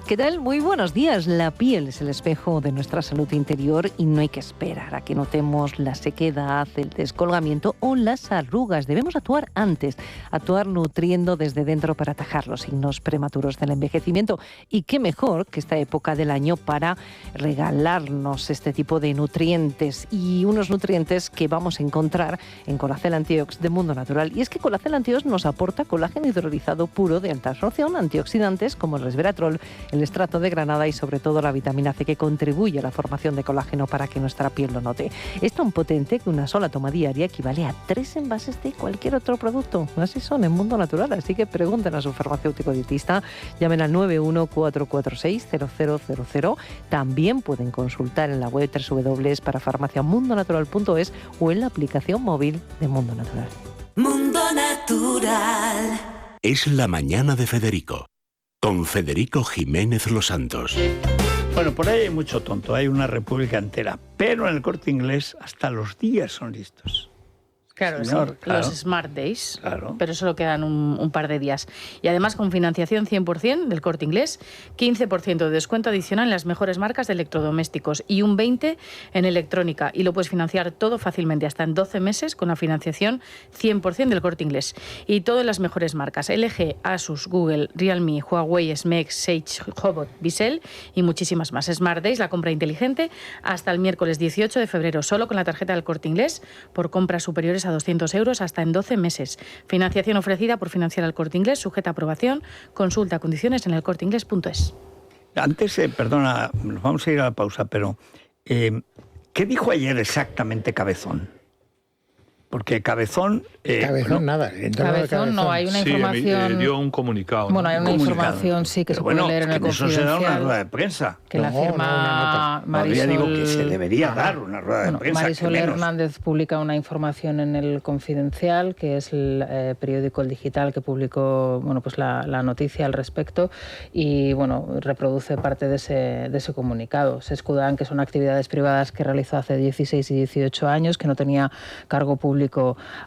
E: ¿Qué tal? Muy buenos días. La piel es el espejo de nuestra salud interior y no hay que esperar a que notemos la sequedad, el descolgamiento o las arrugas. Debemos actuar antes, actuar nutriendo desde dentro para atajar los signos prematuros del envejecimiento. Y qué mejor que esta época del año para regalarnos este tipo de nutrientes y unos nutrientes que vamos a encontrar en Colacel Antiox de Mundo Natural. Y es que Colacel Antiox nos aporta colágeno hidrolizado puro de alta absorción, antioxidantes como el resveratrol, el estrato de granada y sobre todo la vitamina C que contribuye a la formación de colágeno para que nuestra piel lo note. Es tan potente que una sola toma diaria equivale a 3 envases de cualquier otro producto. Así son en Mundo Natural, así que pregunten a su farmacéutico dietista, llamen al 914460000. También pueden consultar en la web www.parafarmaciamundonatural.es o en la aplicación móvil de Mundo Natural.
F: Mundo Natural.
G: Es la mañana de Federico. Con Federico Jiménez Los Santos.
A: Bueno, por ahí hay mucho tonto, hay una república entera, pero en el Corte Inglés hasta los días son listos.
H: Claro,
A: Señor,
H: sí,
A: claro.
H: los Smart Days,
A: Claro.
H: pero solo quedan un par de días. Y además con financiación 100% del Corte Inglés, 15% de descuento adicional en las mejores marcas de electrodomésticos y un 20% en electrónica. Y lo puedes financiar todo fácilmente, hasta en 12 meses con la financiación 100% del Corte Inglés. Y todas las mejores marcas, LG, Asus, Google, Realme, Huawei, Smex, Sage, Hobot, Bissell y muchísimas más. Smart Days, la compra inteligente, hasta el miércoles 18 de febrero, solo con la tarjeta del Corte Inglés, por compras superiores a 200 euros hasta en 12 meses. Financiación ofrecida por Financiar al Corte Inglés, sujeta a aprobación. Consulta condiciones en elcorteinglés.es.
A: Antes, perdona, nos vamos a ir a la pausa, pero ¿qué dijo ayer exactamente Cabezón? Porque Cabezón...
B: Cabezón nada.
D: Cabezón no, hay una información...
C: Sí, dio un comunicado.
D: Bueno, hay una
A: comunicado.
D: información, sí, que
A: Pero
D: se puede leer en el
A: Confidencial. Eso se da una rueda de prensa.
D: Que la firma Marisol...
A: Ya digo que se debería dar una rueda de prensa.
D: Marisol Hernández publica una información en el Confidencial, que es el periódico El Digital que publicó la noticia al respecto y reproduce parte de ese comunicado. Se escudan que son actividades privadas que realizó hace 16 y 18 años, que no tenía cargo público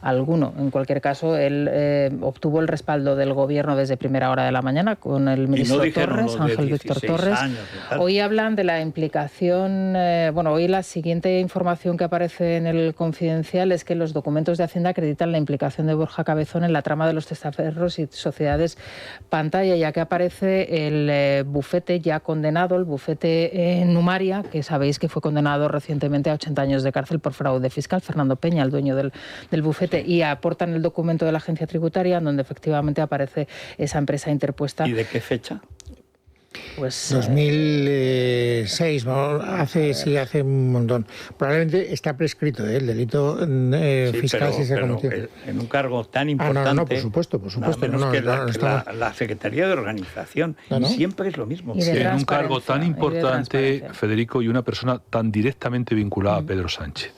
D: alguno. En cualquier caso, él obtuvo el respaldo del gobierno desde primera hora de la mañana con el ministro Torres, Ángel Víctor Torres. Hoy hablan de la implicación, hoy la siguiente información que aparece en el Confidencial es que los documentos de Hacienda acreditan la implicación de Borja Cabezón en la trama de los testaferros y sociedades pantalla, ya que aparece el bufete ya condenado, el bufete Numaria, que sabéis que fue condenado recientemente a 80 años de cárcel por fraude fiscal, Fernando Peña, el dueño del bufete, y aportan el documento de la agencia tributaria donde efectivamente aparece esa empresa interpuesta.
A: ¿Y de qué fecha?
B: Pues 2006, hace un montón. Probablemente está prescrito el delito fiscal si se cometió.
A: En un cargo tan importante.
B: No, por supuesto.
A: La Secretaría de Organización siempre es lo mismo.
C: Sí, en un cargo tan importante, Federico, y una persona tan directamente vinculada a Pedro Sánchez.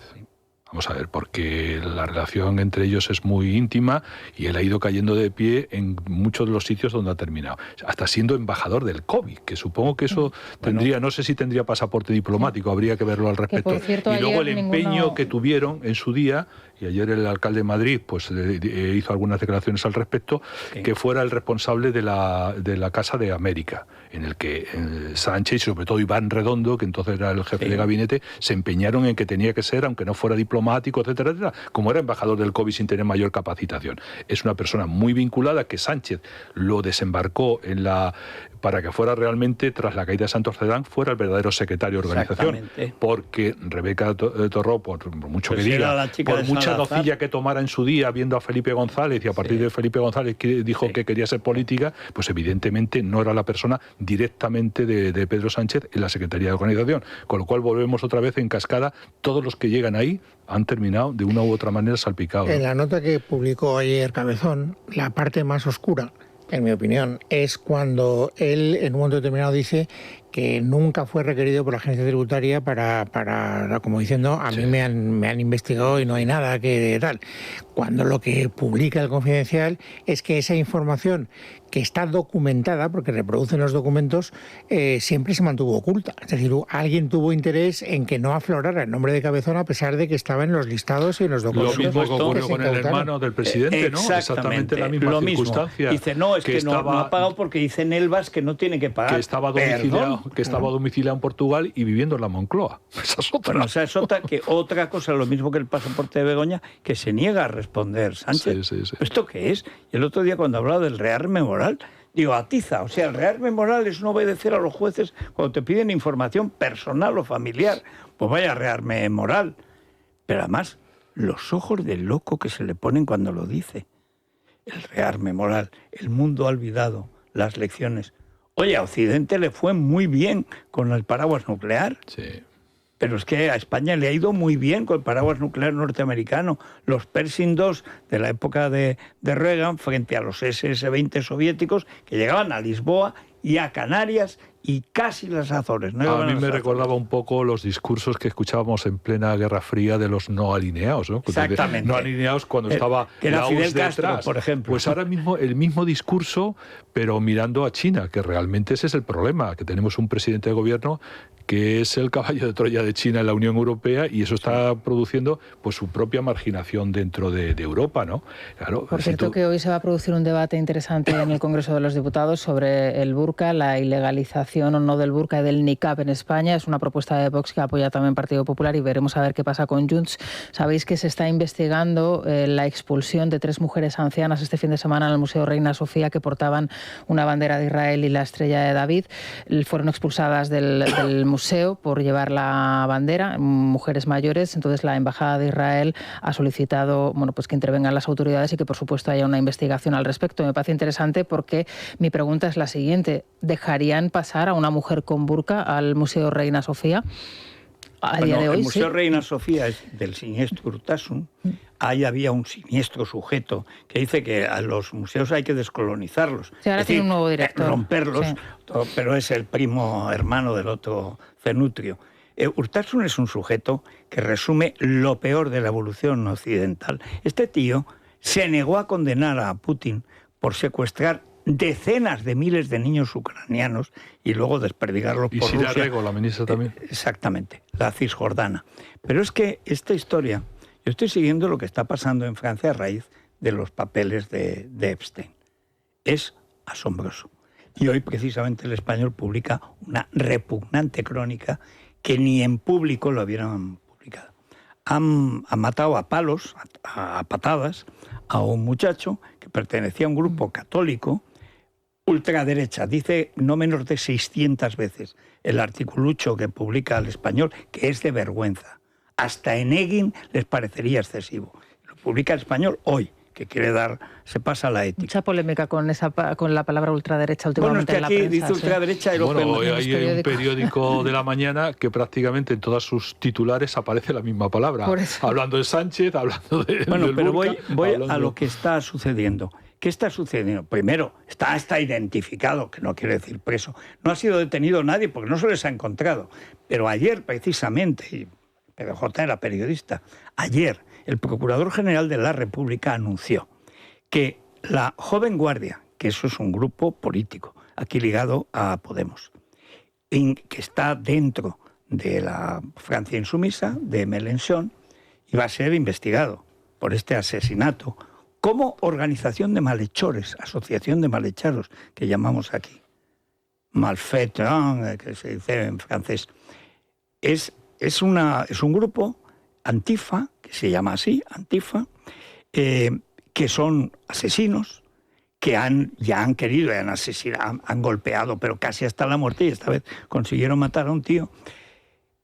C: Vamos a ver, porque la relación entre ellos es muy íntima y él ha ido cayendo de pie en muchos de los sitios donde ha terminado. Hasta siendo embajador del COVID, que supongo que eso tendría, no sé si tendría pasaporte diplomático, habría que verlo al respecto.
D: Que, por cierto,
C: y luego el empeño
D: ninguno...
C: que tuvieron en su día, y ayer el alcalde de Madrid pues hizo algunas declaraciones al respecto, que fuera el responsable de la Casa de América, en el que Sánchez y sobre todo Iván Redondo, que entonces era el jefe de gabinete, se empeñaron en que tenía que ser, aunque no fuera diplomático, etcétera, etcétera, como era embajador del COVID sin tener mayor capacitación. Es una persona muy vinculada, que Sánchez lo desembarcó para que fuera realmente, tras la caída de Santos Cerdán, fuera el verdadero secretario de organización. Porque Rebeca Torró, por mucho que diga, por mucha nocilla que tomara en su día viendo a Felipe González, y a partir de Felipe González que dijo que quería ser política, pues evidentemente no era la persona directamente de Pedro Sánchez en la Secretaría de Organización. Con lo cual volvemos otra vez en cascada. Todos los que llegan ahí han terminado de una u otra manera salpicados.
B: En la nota que publicó ayer Cabezón, la parte más oscura, en mi opinión, es cuando él en un momento determinado dice que nunca fue requerido por la agencia tributaria para como diciendo, a mí me han investigado y no hay nada que tal. Cuando lo que publica el Confidencial es que esa información que está documentada, porque reproducen los documentos, siempre se mantuvo oculta. Es decir, alguien tuvo interés en que no aflorara el nombre de Cabezón a pesar de que estaba en los listados y en los documentos.
C: Lo mismo que ocurrió con el hermano del presidente, ¿no? Exactamente la misma circunstancia.
A: Dice, no, es que no ha pagado porque dice en Elvas que no tiene que pagar.
C: Que estaba domiciliado en Portugal y viviendo en la Moncloa. Esa es otra.
A: Bueno, esa es otra cosa, lo mismo que el pasaporte de Begoña, que se niega a responder Sánchez.
C: Sí.
A: ¿Esto qué es? Y el otro día cuando hablaba del rearme moral, digo, atiza, o sea, el rearme moral es no obedecer a los jueces cuando te piden información personal o familiar. Pues vaya rearme moral. Pero además, los ojos del loco que se le ponen cuando lo dice. El rearme moral, el mundo olvidado, las lecciones. Oye, a Occidente le fue muy bien con el paraguas nuclear.
C: Sí.
A: Pero es que a España le ha ido muy bien con el paraguas nuclear norteamericano. Los Pershing II de la época de Reagan frente a los SS-20 soviéticos que llegaban a Lisboa y a Canarias y casi las Azores.
C: ¿No? A mí me recordaba un poco los discursos que escuchábamos en plena Guerra Fría de los no alineados, ¿no?
A: Exactamente.
C: No alineados cuando estaba
A: que era
C: la
A: Fidel
C: URSS
A: Castro,
C: detrás.
A: por ejemplo.
C: Pues ahora mismo el mismo discurso, pero mirando a China, que realmente ese es el problema, que tenemos un presidente de gobierno que es el caballo de Troya de China en la Unión Europea, y eso está produciendo pues su propia marginación dentro de Europa, ¿no? Claro,
D: por cierto, que hoy se va a producir un debate interesante en el Congreso de los Diputados sobre el burka, la ilegalización o no del burka y del niqab en España. Es una propuesta de Vox que apoya también Partido Popular y veremos a ver qué pasa con Junts. Sabéis que se está investigando la expulsión de 3 mujeres ancianas este fin de semana en el Museo Reina Sofía que portaban una bandera de Israel y la estrella de David. Fueron expulsadas del museo por llevar la bandera, mujeres mayores. Entonces la Embajada de Israel ha solicitado pues que intervengan las autoridades y que por supuesto haya una investigación al respecto. Me parece interesante porque mi pregunta es la siguiente: ¿dejarían pasar a una mujer con burka al Museo Reina Sofía? Día de hoy,
A: el Museo Reina Sofía es del siniestro Urtasun. Ahí había un siniestro sujeto que dice que a los museos hay que descolonizarlos.
D: Sí, ahora tiene un nuevo director.
A: Romperlos, pero es el primo hermano del otro Cenutrio. Urtasun es un sujeto que resume lo peor de la evolución occidental. Este tío se negó a condenar a Putin por secuestrar decenas de miles de niños ucranianos y luego desperdigarlos por Rusia.
C: Y Rego, la ministra también.
A: Exactamente, la Cisjordana. Pero es que esta historia, yo estoy siguiendo lo que está pasando en Francia a raíz de los papeles de Epstein. Es asombroso. Y hoy precisamente El Español publica una repugnante crónica que ni en público lo habían publicado. Han matado a palos, a patadas, a un muchacho que pertenecía a un grupo católico ultraderecha. Dice no menos de 600 veces el articulucho que publica El Español, que es de vergüenza. Hasta en Egin les parecería excesivo. Lo publica El Español hoy, que quiere se pasa a la ética.
D: Mucha polémica con la palabra ultraderecha últimamente en la prensa.
A: Bueno, es que aquí dice ultraderecha y lo
C: hoy hay un periódico de la mañana que prácticamente en todas sus titulares aparece la misma palabra. Hablando de Sánchez, hablando de...
A: Bueno, pero voy a lo que está sucediendo. ¿Qué está sucediendo? Primero, está identificado, que no quiere decir preso. No ha sido detenido nadie porque no se les ha encontrado. Pero ayer, precisamente, PDJ era periodista. Ayer, el Procurador General de la República anunció que la Joven Guardia, que eso es un grupo político, aquí ligado a Podemos, que está dentro de la Francia Insumisa, de Mélenchon, y va a ser investigado por este asesinato como organización de malhechores, asociación de malhechados, que llamamos aquí. Malfaiteurs, que se dice en francés. Es un grupo Antifa, que se llama así, Antifa, que son asesinos, que ya han querido, han asesinado, han golpeado, pero casi hasta la muerte, y esta vez consiguieron matar a un tío.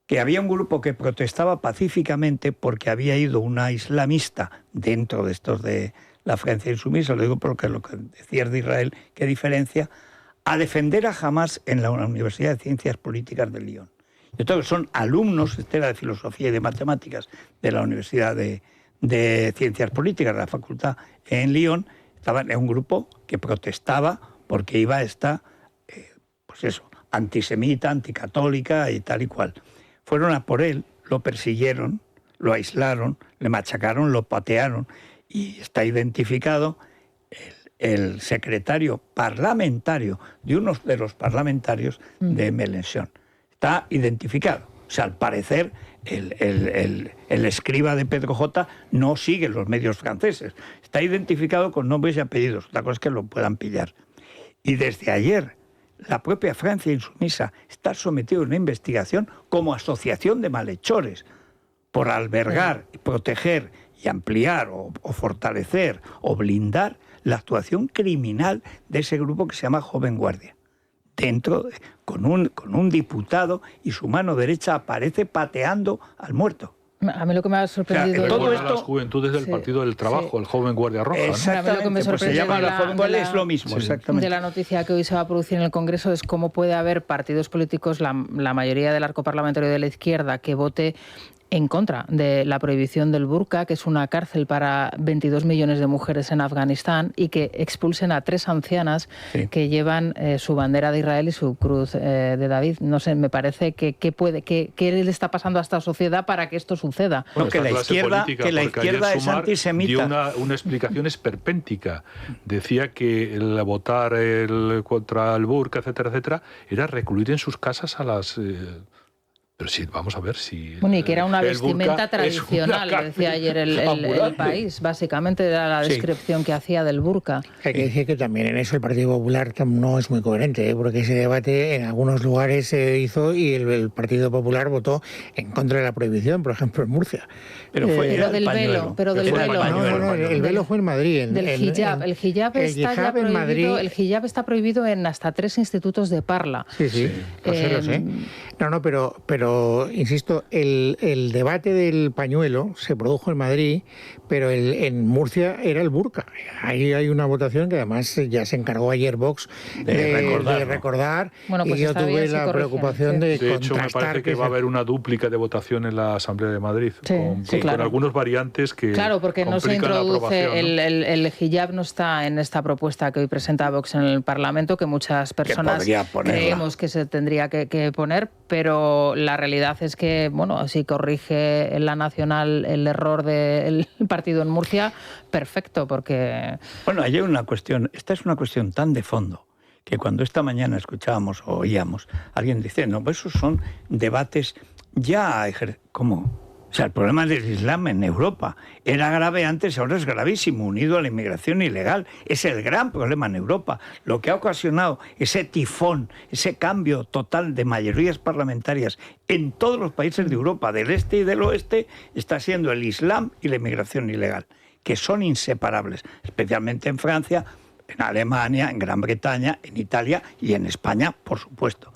A: Que había un grupo que protestaba pacíficamente porque había ido una islamista dentro de estos de la Francia Insumisa, lo digo porque lo que decía de Israel, qué diferencia, a defender a Hamás en la Universidad de Ciencias Políticas de Lyon. Entonces son alumnos, este era de Filosofía y de Matemáticas de la Universidad de Ciencias Políticas, de la Facultad en Lyon, estaban en un grupo que protestaba porque iba esta, pues eso, antisemita, anticatólica y tal y cual. Fueron a por él, lo persiguieron, lo aislaron, le machacaron, lo patearon, y está identificado el secretario parlamentario de uno de los parlamentarios de Mélenchon. Está identificado. O sea, al parecer, el escriba de Pedro J no sigue los medios franceses. Está identificado con nombres y apellidos. Otra cosa es que lo puedan pillar. Y desde ayer, la propia Francia Insumisa está sometida a una investigación como asociación de malhechores por albergar, proteger y ampliar o fortalecer o blindar la actuación criminal de ese grupo que se llama Joven Guardia. Con un diputado, y su mano derecha aparece pateando al muerto.
D: A mí lo que me ha sorprendido...
C: O sea, todo esto, las juventudes del Partido del Trabajo, el Joven Guardia Roja.
A: Exactamente,
D: ¿no? Lo que me
A: pues se llama la Joven Guardia, es lo mismo, exactamente.
D: De la noticia que hoy se va a producir en el Congreso es cómo puede haber partidos políticos, la mayoría del arco parlamentario de la izquierda, que vote en contra de la prohibición del burka, que es una cárcel para 22 millones de mujeres en Afganistán, y que expulsen a 3 ancianas que llevan su bandera de Israel y su cruz de David. No sé, me parece que qué le está pasando a esta sociedad para que esto suceda.
A: Bueno, que la izquierda es antisemita.
C: Dio una explicación esperpéntica. Decía que el votar contra el burka, etcétera, etcétera, era recluir en sus casas a las... Pero sí, vamos a ver si...
D: Bueno, y que era una vestimenta tradicional, decía ayer el País. Básicamente era la descripción que hacía del burka.
B: Hay que decir que también en eso el Partido Popular no es muy coherente, porque ese debate en algunos lugares se hizo y el Partido Popular votó en contra de la prohibición, por ejemplo en Murcia.
D: Pero del velo.
B: No, el velo fue en Madrid.
D: Del hijab. El hijab está ya prohibido. El hijab está prohibido en hasta 3 institutos de Parla.
B: Sí, lo sé. No, pero insisto, el debate del pañuelo se produjo en Madrid, pero en Murcia era el burka. Ahí hay una votación que además ya se encargó ayer Vox de recordar.
D: Bueno, pues
B: y yo tuve la preocupación de contrastar.
C: De hecho, me parece que va a haber una dúplica de votación en la Asamblea de Madrid, con algunos variantes que
D: claro, porque no se introduce el hijab, no está en esta propuesta que hoy presenta Vox en el Parlamento, que muchas personas creemos que se tendría que poner, pero la realidad es que, bueno, si corrige en la Nacional el error del partido en Murcia, perfecto, porque...
A: Bueno, hay una cuestión, esta es una cuestión tan de fondo, que cuando esta mañana escuchábamos o oíamos, alguien dice, no, pues esos son debates ya... ¿Cómo? O sea, el problema del Islam en Europa era grave antes, ahora es gravísimo, unido a la inmigración ilegal. Es el gran problema en Europa. Lo que ha ocasionado ese tifón, ese cambio total de mayorías parlamentarias en todos los países de Europa, del este y del oeste, está siendo el Islam y la inmigración ilegal, que son inseparables, especialmente en Francia, en Alemania, en Gran Bretaña, en Italia y en España, por supuesto.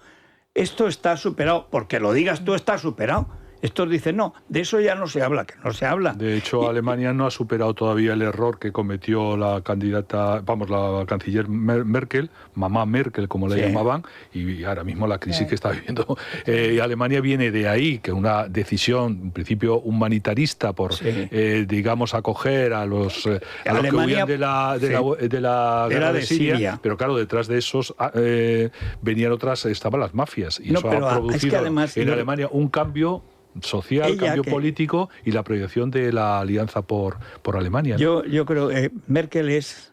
A: Esto está superado, porque lo digas tú, está superado. Estos dicen, no, de eso ya no se habla, que no se habla.
C: De hecho, Alemania no ha superado todavía el error que cometió la canciller Merkel, mamá Merkel, como la llamaban, y ahora mismo la crisis que está viviendo. Alemania viene de ahí, que una decisión, en principio, humanitarista por, digamos, acoger a los que huían de la guerra de Siria. Pero claro, detrás de esos venían otras, estaban las mafias. Y eso ha producido en Alemania un cambio social, cambio político y la proyección de la alianza por Alemania, ¿no?
A: Yo creo que Merkel es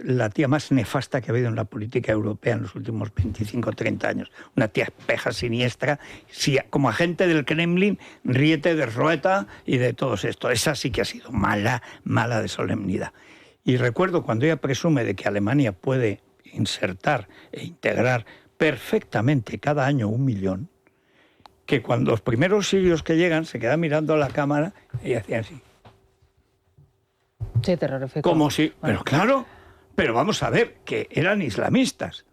A: la tía más nefasta que ha habido en la política europea en los últimos 25 o 30 años. Una tía espeja, siniestra. Si, como agente del Kremlin, ríete de Reuter y de todo esto. Esa sí que ha sido mala de solemnidad. Y recuerdo cuando ella presume de que Alemania puede insertar e integrar perfectamente cada año 1 millón, que cuando los primeros sirios que llegan se quedan mirando a la cámara y hacían así.
D: Sí, terrorífico.
A: Como si... Pero claro... Pero vamos a ver, que eran islamistas.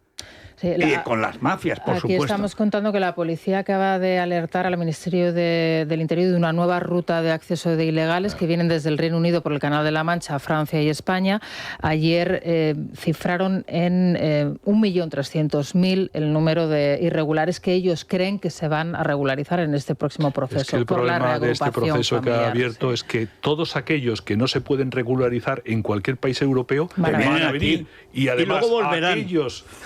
A: Sí, con las mafias, por supuesto.
D: Aquí estamos contando que la policía acaba de alertar al Ministerio del Interior de una nueva ruta de acceso de ilegales que vienen desde el Reino Unido por el Canal de la Mancha a Francia y España. Ayer cifraron en 1.300.000 el número de irregulares que ellos creen que se van a regularizar en este próximo proceso.
C: Es que el problema de este proceso que ha abierto es que todos aquellos que no se pueden regularizar en cualquier país europeo van a venir. Y además
A: luego volverán.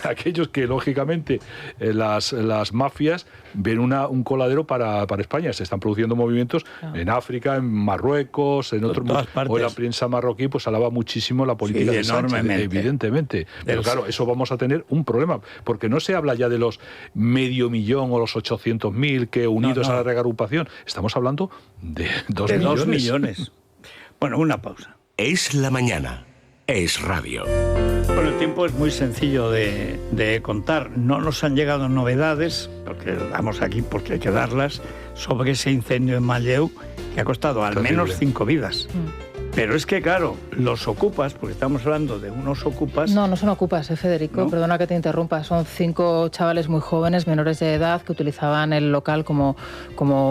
C: Aquellos que lógicamente las mafias ven un coladero para España. Se están produciendo movimientos en África, en Marruecos, en otros partes. Hoy la prensa marroquí pues alaba muchísimo la política de Sánchez, evidentemente. Pero claro, eso vamos a tener un problema, porque no se habla ya de los 500.000 o los 800.000 que unidos a la reagrupación. Estamos hablando de 2 millones.
A: 2 millones. Bueno, una pausa.
G: Es la mañana. Es radio.
A: Bueno, el tiempo es muy sencillo de contar. No nos han llegado novedades, porque damos aquí porque hay que darlas, sobre ese incendio en Manlleu que ha costado al menos 5 vidas. Pero es que, claro, los ocupas, porque estamos hablando de unos ocupas...
D: No son ocupas, Federico, ¿no? Perdona que te interrumpa. Son 5 chavales muy jóvenes, menores de edad, que utilizaban el local como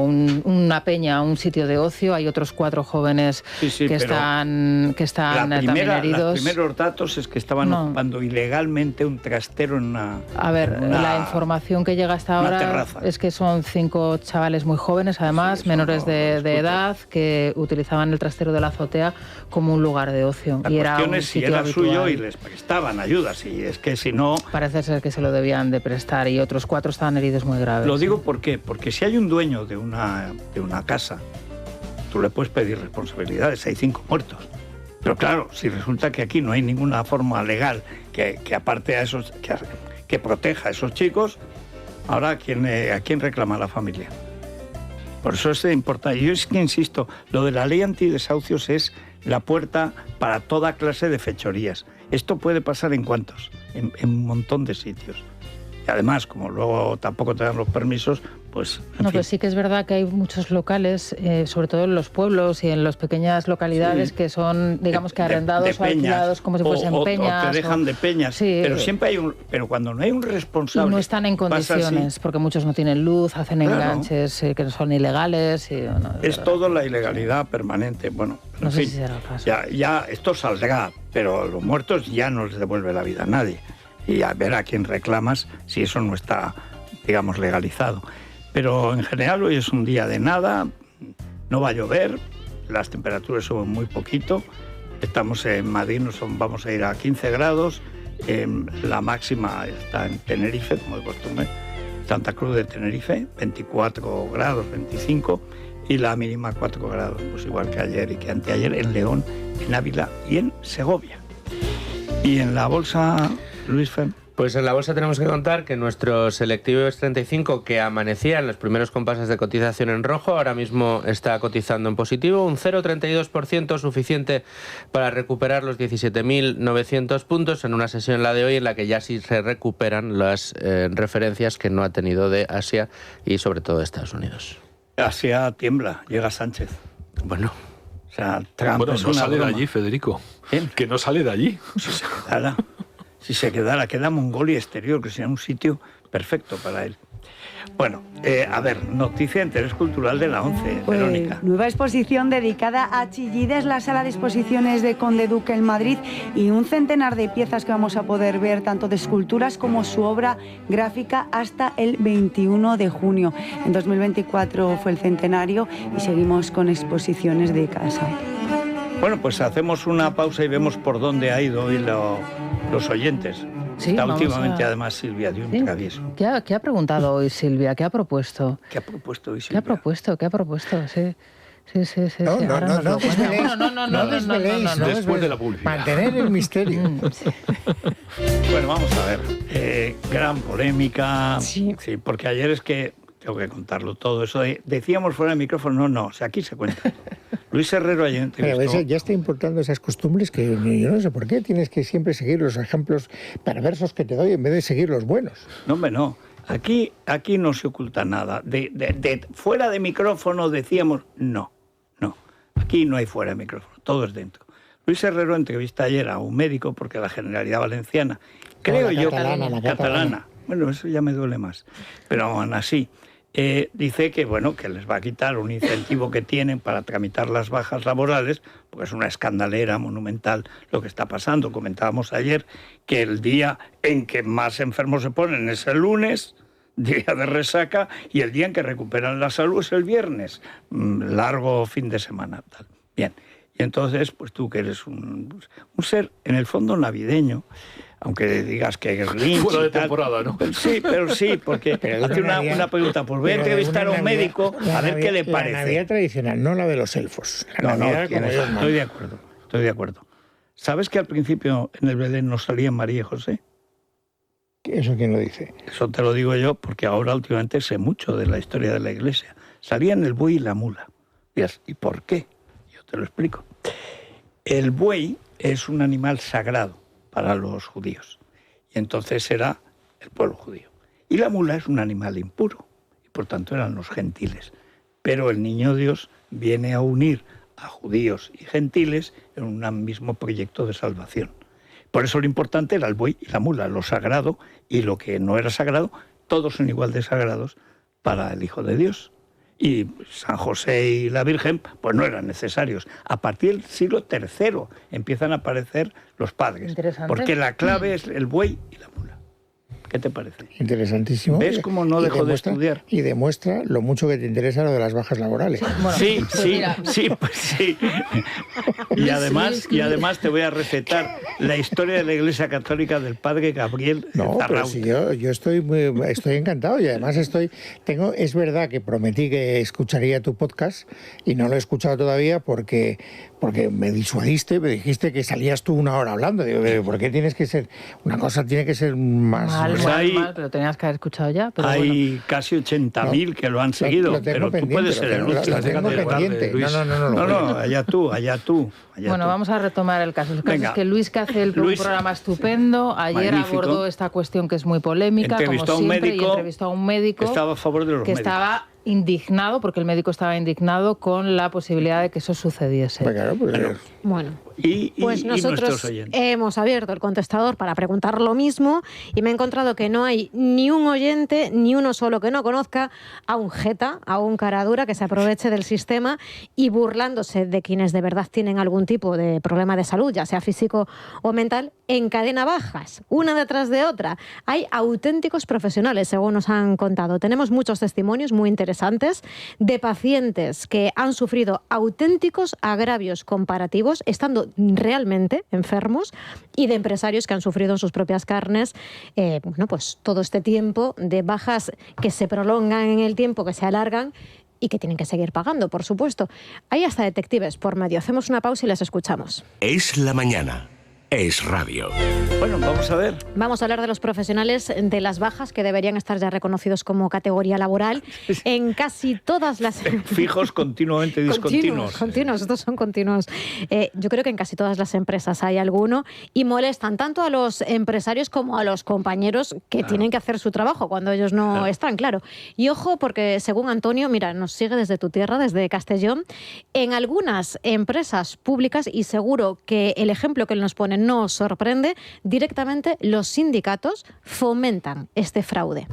D: una peña, un sitio de ocio. Hay otros 4 jóvenes que están también heridos.
A: Los primeros datos es que estaban ocupando ilegalmente un trastero en una...
D: A ver, la información que llega hasta ahora es que son 5 chavales muy jóvenes, además, menores de edad, que utilizaban el trastero de la azotea como un lugar de ocio.
A: La cuestión es si era suyo y les prestaban ayudas, y es que si no...
D: Parece ser que se lo debían de prestar, y otros 4 estaban heridos muy graves.
A: Lo digo ¿por qué? Porque si hay un dueño de una casa, tú le puedes pedir responsabilidades, hay 5 muertos. Pero claro, si resulta que aquí no hay ninguna forma legal que aparte a esos, que proteja a esos chicos, ahora ¿a quién reclama la familia? Por eso es importante. Yo es que insisto, lo de la ley antidesahucios es la puerta para toda clase de fechorías. Esto puede pasar en un montón de sitios. Y además, como luego tampoco te dan los permisos, pues...
D: Pero sí que es verdad que hay muchos locales, sobre todo en los pueblos y en las pequeñas localidades, que son, digamos, que arrendados o alquilados como si fuesen peñas.
A: O te dejan de peñas. Sí, pero siempre hay pero cuando no hay un responsable...
D: Y no están en condiciones, porque muchos no tienen luz, hacen enganches que son ilegales.
A: Es todo la ilegalidad permanente. Bueno,
D: no sé si será el caso.
A: Ya esto saldrá, pero a los muertos ya no les devuelve la vida a nadie. Y a ver a quién reclamas si eso no está, digamos, legalizado. Pero en general hoy es un día de nada, no va a llover, las temperaturas suben muy poquito. Estamos en Madrid, vamos a ir a 15 grados, la máxima está en Tenerife, como de costumbre, Santa Cruz de Tenerife, 24 grados, 25, y la mínima 4 grados, pues igual que ayer y que anteayer en León, en Ávila y en Segovia. Y en la bolsa... Luis Fem.
I: Pues en la bolsa tenemos que contar que nuestro selectivo IBEX 35, que amanecía en los primeros compases de cotización en rojo, ahora mismo está cotizando en positivo, un 0,32%, suficiente para recuperar los 17.900 puntos en una sesión, la de hoy, en la que ya sí se recuperan las referencias que no ha tenido de Asia y sobre todo de Estados Unidos.
A: Asia tiembla, llega Sánchez.
I: Bueno.
A: O sea, Trump es
C: no sale de allí, Federico. Que no sale de allí.
A: Si se quedara, queda Mongolia Exterior, que sería un sitio perfecto para él. Bueno, a ver, noticia de interés cultural de la 11,
J: pues,
A: Verónica.
J: Nueva exposición dedicada a Chillida, es la sala de exposiciones de Conde Duque en Madrid, y un centenar de piezas que vamos a poder ver, tanto de esculturas como su obra gráfica, hasta el 21 de junio. En 2024 fue el centenario y seguimos con exposiciones de casa.
A: Bueno, pues hacemos una pausa y vemos por dónde ha ido hoy los oyentes.
D: Sí,
A: está últimamente además Silvia de un travieso.
D: ¿Qué ha preguntado hoy Silvia? ¿Qué ha propuesto?
A: ¿Qué ha propuesto hoy Silvia?
D: ¿Qué ha propuesto? Sí.
B: No desveléis.
C: Después de la publicidad.
B: Mantener el misterio.
A: Bueno, vamos a ver. Gran polémica. Sí, porque ayer es que tengo que contarlo todo. Eso decíamos fuera del micrófono, no, o sea, aquí se cuenta. Luis Herrero ayer entrevistó...
B: Ya está importando esas costumbres que yo no sé por qué tienes que siempre seguir los ejemplos perversos que te doy en vez de seguir los buenos.
A: No, hombre, no. Aquí no se oculta nada. Fuera de micrófono decíamos no. Aquí no hay fuera de micrófono, todo es dentro. Luis Herrero entrevista ayer a un médico, porque la Generalidad Valenciana, creo yo, catalana. Bueno, eso ya me duele más. Pero aún así, dice que, bueno, que les va a quitar un incentivo que tienen para tramitar las bajas laborales, porque es una escandalera monumental lo que está pasando. Comentábamos ayer que el día en que más enfermos se ponen es el lunes, día de resaca, y el día en que recuperan la salud es el viernes, largo fin de semana. Tal. Bien, y entonces, pues tú que eres un ser, en el fondo, navideño, aunque digas que es Lynch
C: fuera de temporada, ¿no?
A: Sí, porque hace una pregunta, pues voy a entrevistar a un médico a ver qué le parece.
B: La Navidad tradicional, no la de los elfos.
A: Estoy de acuerdo. ¿Sabes que al principio en el Belén no salían María y José?
B: ¿Eso quién lo dice?
A: Eso te lo digo yo porque ahora últimamente sé mucho de la historia de la Iglesia. Salían el buey y la mula. ¿Y por qué? Yo te lo explico. El buey es un animal sagrado para los judíos. Y entonces era el pueblo judío. Y la mula es un animal impuro. Y por tanto eran los gentiles. Pero el niño Dios viene a unir a judíos y gentiles en un mismo proyecto de salvación. Por eso lo importante era el buey y la mula, lo sagrado y lo que no era sagrado, todos son igual de sagrados para el Hijo de Dios. Y San José y la Virgen, pues no eran necesarios. A partir del siglo III empiezan a aparecer los padres. Porque la clave es el buey y la mula. ¿Qué te parece?
B: Interesantísimo.
A: ¿Ves cómo no dejo de estudiar?
B: Y demuestra lo mucho que te interesa lo de las bajas laborales.
A: Sí. Y además te voy a recetar la historia de la Iglesia Católica del padre Gabriel Zarraute.
B: Pero si yo estoy encantado y además es verdad que prometí que escucharía tu podcast y no lo he escuchado todavía porque me disuadiste, me dijiste que salías tú una hora hablando. Digo, ¿por qué tienes que ser? Una cosa tiene que ser más...
D: Mal, pero tenías que haber escuchado ya. Pero
A: hay casi 80.000 que lo han seguido, pero tú puedes ser el último.
B: Lo tengo pendiente.
A: No, allá tú.
D: Bueno, vamos a retomar el caso. El caso es que Luis, que hace un programa estupendo, ayer abordó esta cuestión que es muy polémica, como siempre, y entrevistó a un médico
A: que estaba a favor de los médicos.
D: Estaba indignado, porque el médico estaba indignado con la posibilidad de que eso sucediese.
K: Bueno, pues nosotros hemos abierto el contestador para preguntar lo mismo y me he encontrado que no hay ni un oyente, ni uno solo que no conozca a un jeta, a un caradura que se aproveche del sistema y burlándose de quienes de verdad tienen algún tipo de problema de salud, ya sea físico o mental, encadena bajas, una detrás de otra. Hay auténticos profesionales, según nos han contado. Tenemos muchos testimonios muy interesantes de pacientes que han sufrido auténticos agravios comparativos estando realmente enfermos y de empresarios que han sufrido en sus propias carnes pues todo este tiempo de bajas que se prolongan en el tiempo, que se alargan y que tienen que seguir pagando, por supuesto. Hay hasta detectives por medio. Hacemos una pausa y les escuchamos.
G: Es la mañana. Es radio.
A: Bueno, vamos a ver.
K: Vamos a hablar de los profesionales de las bajas que deberían estar ya reconocidos como categoría laboral en casi todas las...
A: Fijos, continuamente discontinuos.
K: Continuos, estos son continuos. Yo creo que en casi todas las empresas hay alguno y molestan tanto a los empresarios como a los compañeros que tienen que hacer su trabajo cuando ellos no están, claro. Y ojo, porque según Antonio, mira, nos sigue desde tu tierra, desde Castellón, en algunas empresas públicas, y seguro que el ejemplo que él nos pone no os sorprende, directamente los sindicatos fomentan este fraude.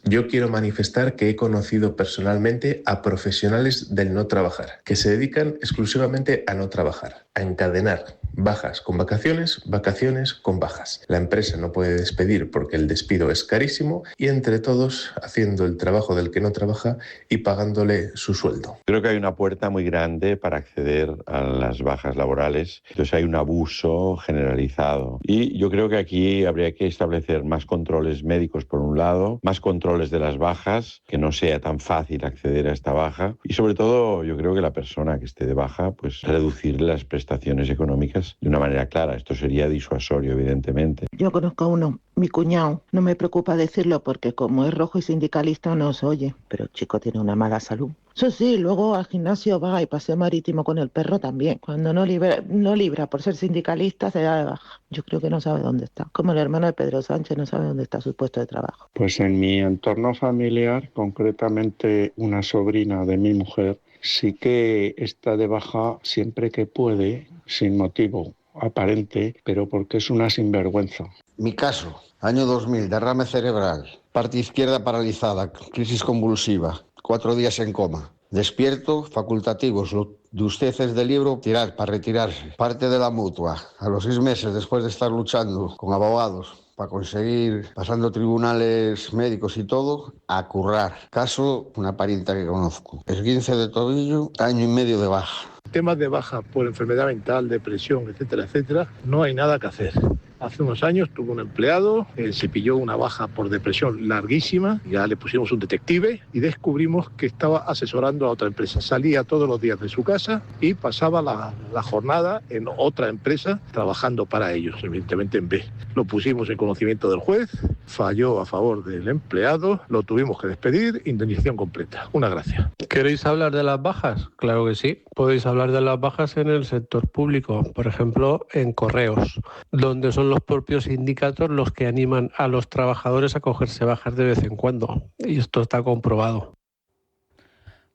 L: Yo quiero manifestar que he conocido personalmente a profesionales del no trabajar, que se dedican exclusivamente a no trabajar, a encadenar bajas con vacaciones, vacaciones con bajas. La empresa no puede despedir porque el despido es carísimo y entre todos haciendo el trabajo del que no trabaja y pagándole su sueldo.
M: Creo que hay una puerta muy grande para acceder a las bajas laborales, entonces hay un abuso generalizado y yo creo que aquí habría que establecer más controles médicos por un lado, más controles de las bajas, que no sea tan fácil acceder a esta baja y sobre todo yo creo que la persona que esté de baja pues reducir las prestaciones económicas de una manera clara. Esto sería disuasorio, evidentemente.
N: Yo conozco a uno, mi cuñado. No me preocupa decirlo porque como es rojo y sindicalista no se oye. Pero el chico tiene una mala salud. Eso sí, luego al gimnasio va y paseo marítimo con el perro también. Cuando no libra por ser sindicalista se da de baja. Yo creo que no sabe dónde está. Como el hermano de Pedro Sánchez no sabe dónde está su puesto de trabajo.
O: Pues en mi entorno familiar, concretamente una sobrina de mi mujer, sí que está de baja siempre que puede, sin motivo aparente, pero porque es una sinvergüenza.
P: Mi caso, año 2000, derrame cerebral, parte izquierda paralizada, crisis convulsiva, 4 días en coma. Despierto, facultativos, lo de usted es de libro, tirar para retirarse. Parte de la mutua, a los 6 meses después de estar luchando con abogados para conseguir, pasando tribunales médicos y todo, a currar. Caso, una parienta que conozco. Esguince de tobillo, año y medio de baja.
Q: Temas de baja por enfermedad mental, depresión, etcétera, etcétera, no hay nada que hacer. Hace unos años tuvo un empleado, se pilló una baja por depresión larguísima, ya le pusimos un detective y descubrimos que estaba asesorando a otra empresa. Salía todos los días de su casa y pasaba la jornada en otra empresa trabajando para ellos, evidentemente en B. Lo pusimos en conocimiento del juez, falló a favor del empleado, lo tuvimos que despedir, indemnización completa. Una gracia.
I: ¿Queréis hablar de las bajas? Claro que sí. Podéis hablar de las bajas en el sector público, por ejemplo, en correos, donde son los propios sindicatos los que animan a los trabajadores a cogerse bajas de vez en cuando. Y esto está comprobado.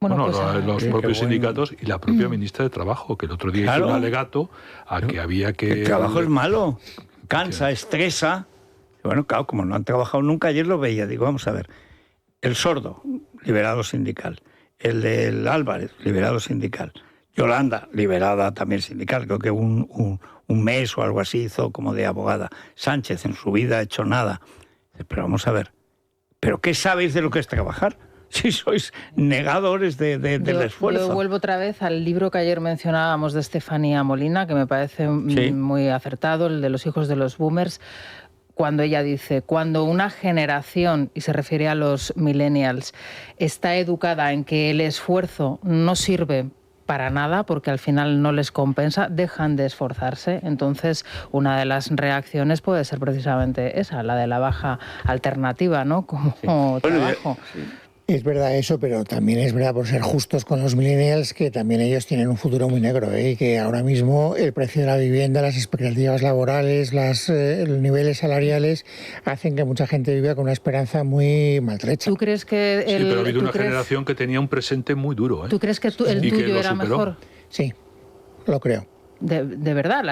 C: Bueno, pues, los propios sindicatos y la propia ministra de Trabajo, que el otro día hizo un alegato a que había que...
A: El trabajo es malo, cansa, estresa. Bueno, claro, como no han trabajado nunca, ayer lo veía, digo, vamos a ver. El sordo, liberado sindical. El del Álvarez, liberado sindical. Yolanda, liberada también sindical, creo que un mes o algo así hizo como de abogada. Sánchez en su vida ha hecho nada. Pero vamos a ver, ¿pero qué sabéis de lo que es trabajar? Si sois negadores del esfuerzo.
D: Yo vuelvo otra vez al libro que ayer mencionábamos de Estefanía Molina, que me parece muy acertado, el de los hijos de los boomers, cuando ella dice, cuando una generación, y se refiere a los millennials, está educada en que el esfuerzo no sirve para nada, porque al final no les compensa, dejan de esforzarse. Entonces, una de las reacciones puede ser precisamente esa, la de la baja alternativa, ¿no? Como trabajo.
B: Es verdad eso, pero también es verdad, por ser justos con los millennials, que también ellos tienen un futuro muy negro, y que ahora mismo el precio de la vivienda, las expectativas laborales, los niveles salariales hacen que mucha gente viva con una esperanza muy maltrecha.
D: ¿Tú crees que
C: sí, pero ha habido una generación que tenía un presente muy duro, ¿eh?
D: ¿Tú crees que el tuyo era mejor?
B: Sí, lo creo.
D: De verdad, la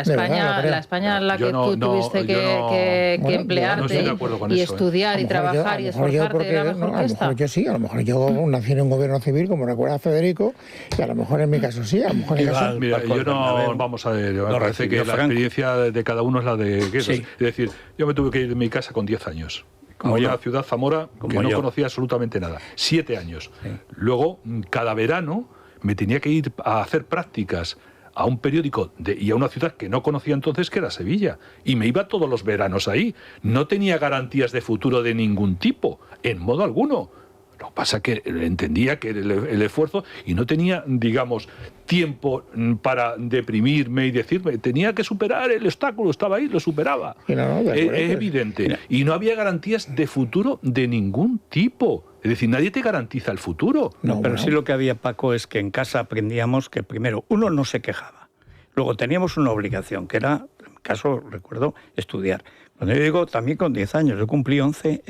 D: España en la que tú tuviste que emplearte y estudiar y trabajar y esforzarte era mejor que esta.
B: A lo mejor yo sí, a lo mejor yo nací en un gobierno civil, como recuerda Federico, y a lo mejor en mi caso sí, a lo mejor en mi caso...
C: Mira, yo no, vamos a ver, me parece que la experiencia de cada uno es la de... Es decir, yo me tuve que ir de mi casa con 10 años. Como a Ciudad Zamora, que no conocía absolutamente nada. 7 años. Sí. Luego, cada verano, me tenía que ir a hacer prácticas a un periódico y a una ciudad que no conocía entonces, que era Sevilla. Y me iba todos los veranos ahí. No tenía garantías de futuro de ningún tipo, en modo alguno. Lo que pasa es que entendía que el esfuerzo, y no tenía, digamos, tiempo para deprimirme y decirme, tenía que superar el obstáculo, estaba ahí, lo superaba. Es evidente. Mira. Y no había garantías de futuro de ningún tipo. Es decir, nadie te garantiza el futuro.
A: No, pero sí lo que había, Paco, es que en casa aprendíamos que primero uno no se quejaba. Luego teníamos una obligación, que era, en mi caso, recuerdo, estudiar. Cuando yo digo, también con 10 años, yo cumplí 11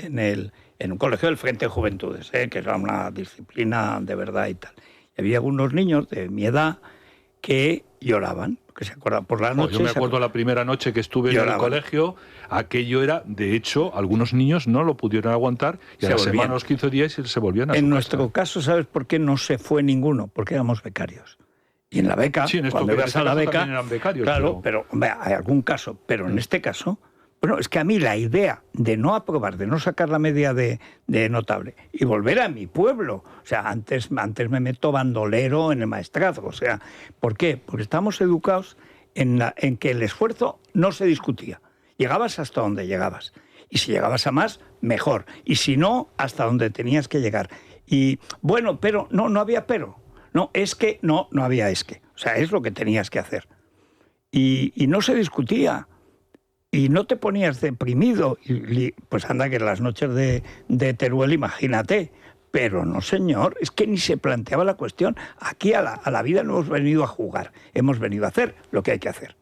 A: en un colegio del Frente de Juventudes, que era una disciplina de verdad y tal. Y había algunos niños de mi edad que lloraban, que se acuerdan por la noche.
C: Yo me acuerdo la primera noche que estuve en el colegio, aquello era, de hecho, algunos niños no lo pudieron aguantar y a la semana, a los 15 días, se volvían a su casa.
A: En nuestro caso, ¿sabes por qué no se fue ninguno? Porque éramos becarios. Y en la beca, cuando ibas a la beca,
C: eran becarios,
A: claro, pero hombre, hay algún caso, pero en este caso, bueno, es que a mí la idea de no aprobar, de no sacar la media de notable y volver a mi pueblo, o sea, antes me meto bandolero en el maestrazgo, o sea, ¿por qué? Porque estamos educados en que el esfuerzo no se discutía, llegabas hasta donde llegabas, y si llegabas a más, mejor, y si no, hasta donde tenías que llegar. Y bueno, pero no había pero. No, es que, no había es que. O sea, es lo que tenías que hacer. Y no se discutía. Y no te ponías deprimido. Pues anda que en las noches de Teruel, imagínate. Pero no, señor, es que ni se planteaba la cuestión. Aquí a la vida no hemos venido a jugar. Hemos venido a hacer lo que hay que hacer.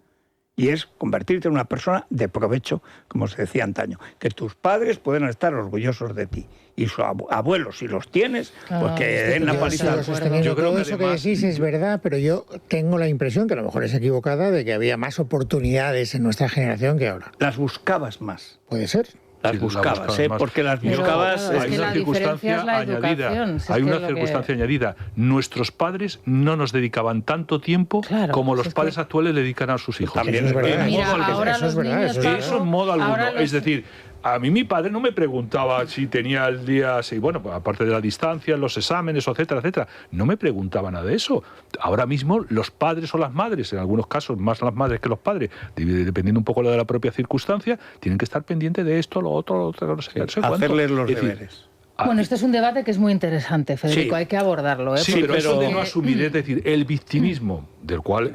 A: Y es convertirte en una persona de provecho, como se decía antaño. Que tus padres puedan estar orgullosos de ti. Y sus abuelos, si los tienes, pues que den la paliza.
B: Yo creo que eso que decís es verdad, pero yo tengo la impresión, que a lo mejor es equivocada, de que había más oportunidades en nuestra generación que ahora.
A: Las buscabas más.
B: Puede ser.
A: Las buscabas, porque las buscabas...
D: Claro, hay una circunstancia añadida.
C: Hay una circunstancia añadida. Nuestros padres no nos dedicaban tanto tiempo como los padres actuales le dedican a sus hijos.
A: También es verdad.
C: Eso es en modo alguno. Es decir, a mí mi padre no me preguntaba si tenía el día... Bueno, aparte de la distancia, los exámenes, etcétera, etcétera. No me preguntaba nada de eso. Ahora mismo los padres o las madres, en algunos casos más las madres que los padres, dependiendo un poco de la propia circunstancia, tienen que estar pendientes de esto, lo otro, no sé qué.
A: Hacerles los deberes.
D: Bueno, este es un debate que es muy interesante, Federico, hay que abordarlo.
C: Sí, pero eso de no asumir, es decir, el victimismo, del cual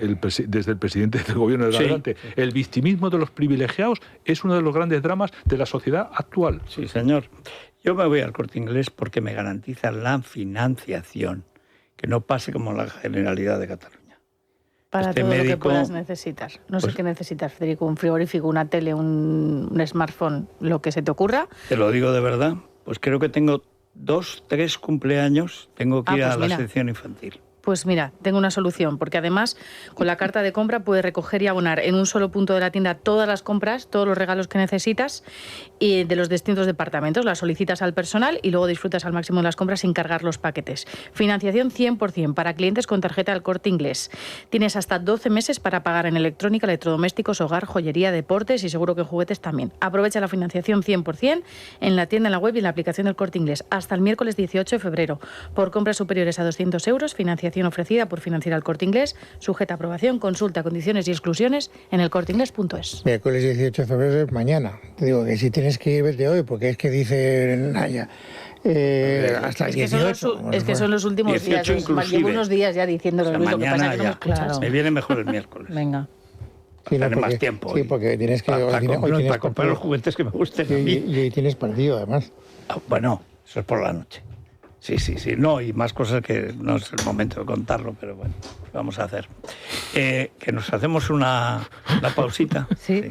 C: desde el presidente del gobierno de adelante, el victimismo de los privilegiados es uno de los grandes dramas de la sociedad actual.
A: Sí, señor. Yo me voy al Corte Inglés porque me garantiza la financiación, que no pase como la Generalidad de Cataluña.
H: Para todo lo que puedas necesitar. No sé qué necesitas, Federico, un frigorífico, una tele, un smartphone, lo que se te ocurra.
A: Te lo digo de verdad. Pues creo que tengo 2, 3 cumpleaños, tengo que ir a la sección infantil.
H: Pues mira, tengo una solución, porque además con la carta de compra puedes recoger y abonar en un solo punto de la tienda todas las compras, todos los regalos que necesitas y de los distintos departamentos. Las solicitas al personal y luego disfrutas al máximo de las compras sin cargar los paquetes. Financiación 100% para clientes con tarjeta del Corte Inglés. Tienes hasta 12 meses para pagar en electrónica, electrodomésticos, hogar, joyería, deportes y seguro que en juguetes también. Aprovecha la financiación 100% en la tienda, en la web y en la aplicación del Corte Inglés hasta el miércoles 18 de febrero. Por compras superiores a 200 euros, financiación ofrecida por Financiera al Corte Inglés, sujeta a aprobación, consulta condiciones y exclusiones en elcorteinglés.es.
B: Miércoles 18 de febrero es mañana. Te digo que si tienes que ir, vete hoy, porque es que dice Naya. Hasta el 18.
H: Es que son los últimos días. Llevo unos días ya diciéndolo.
A: O sea, lo que pasa que no me escuchas. Me viene mejor el miércoles.
D: Venga.
A: Tener más tiempo.
B: Sí, porque tienes que...
A: Para comprar los juguetes que me gusten.
B: Y tienes partido, además.
A: Bueno, eso es por la noche. Sí. No, y más cosas que no es el momento de contarlo, pero bueno, vamos a hacer. Que nos hacemos una pausita.
D: Sí.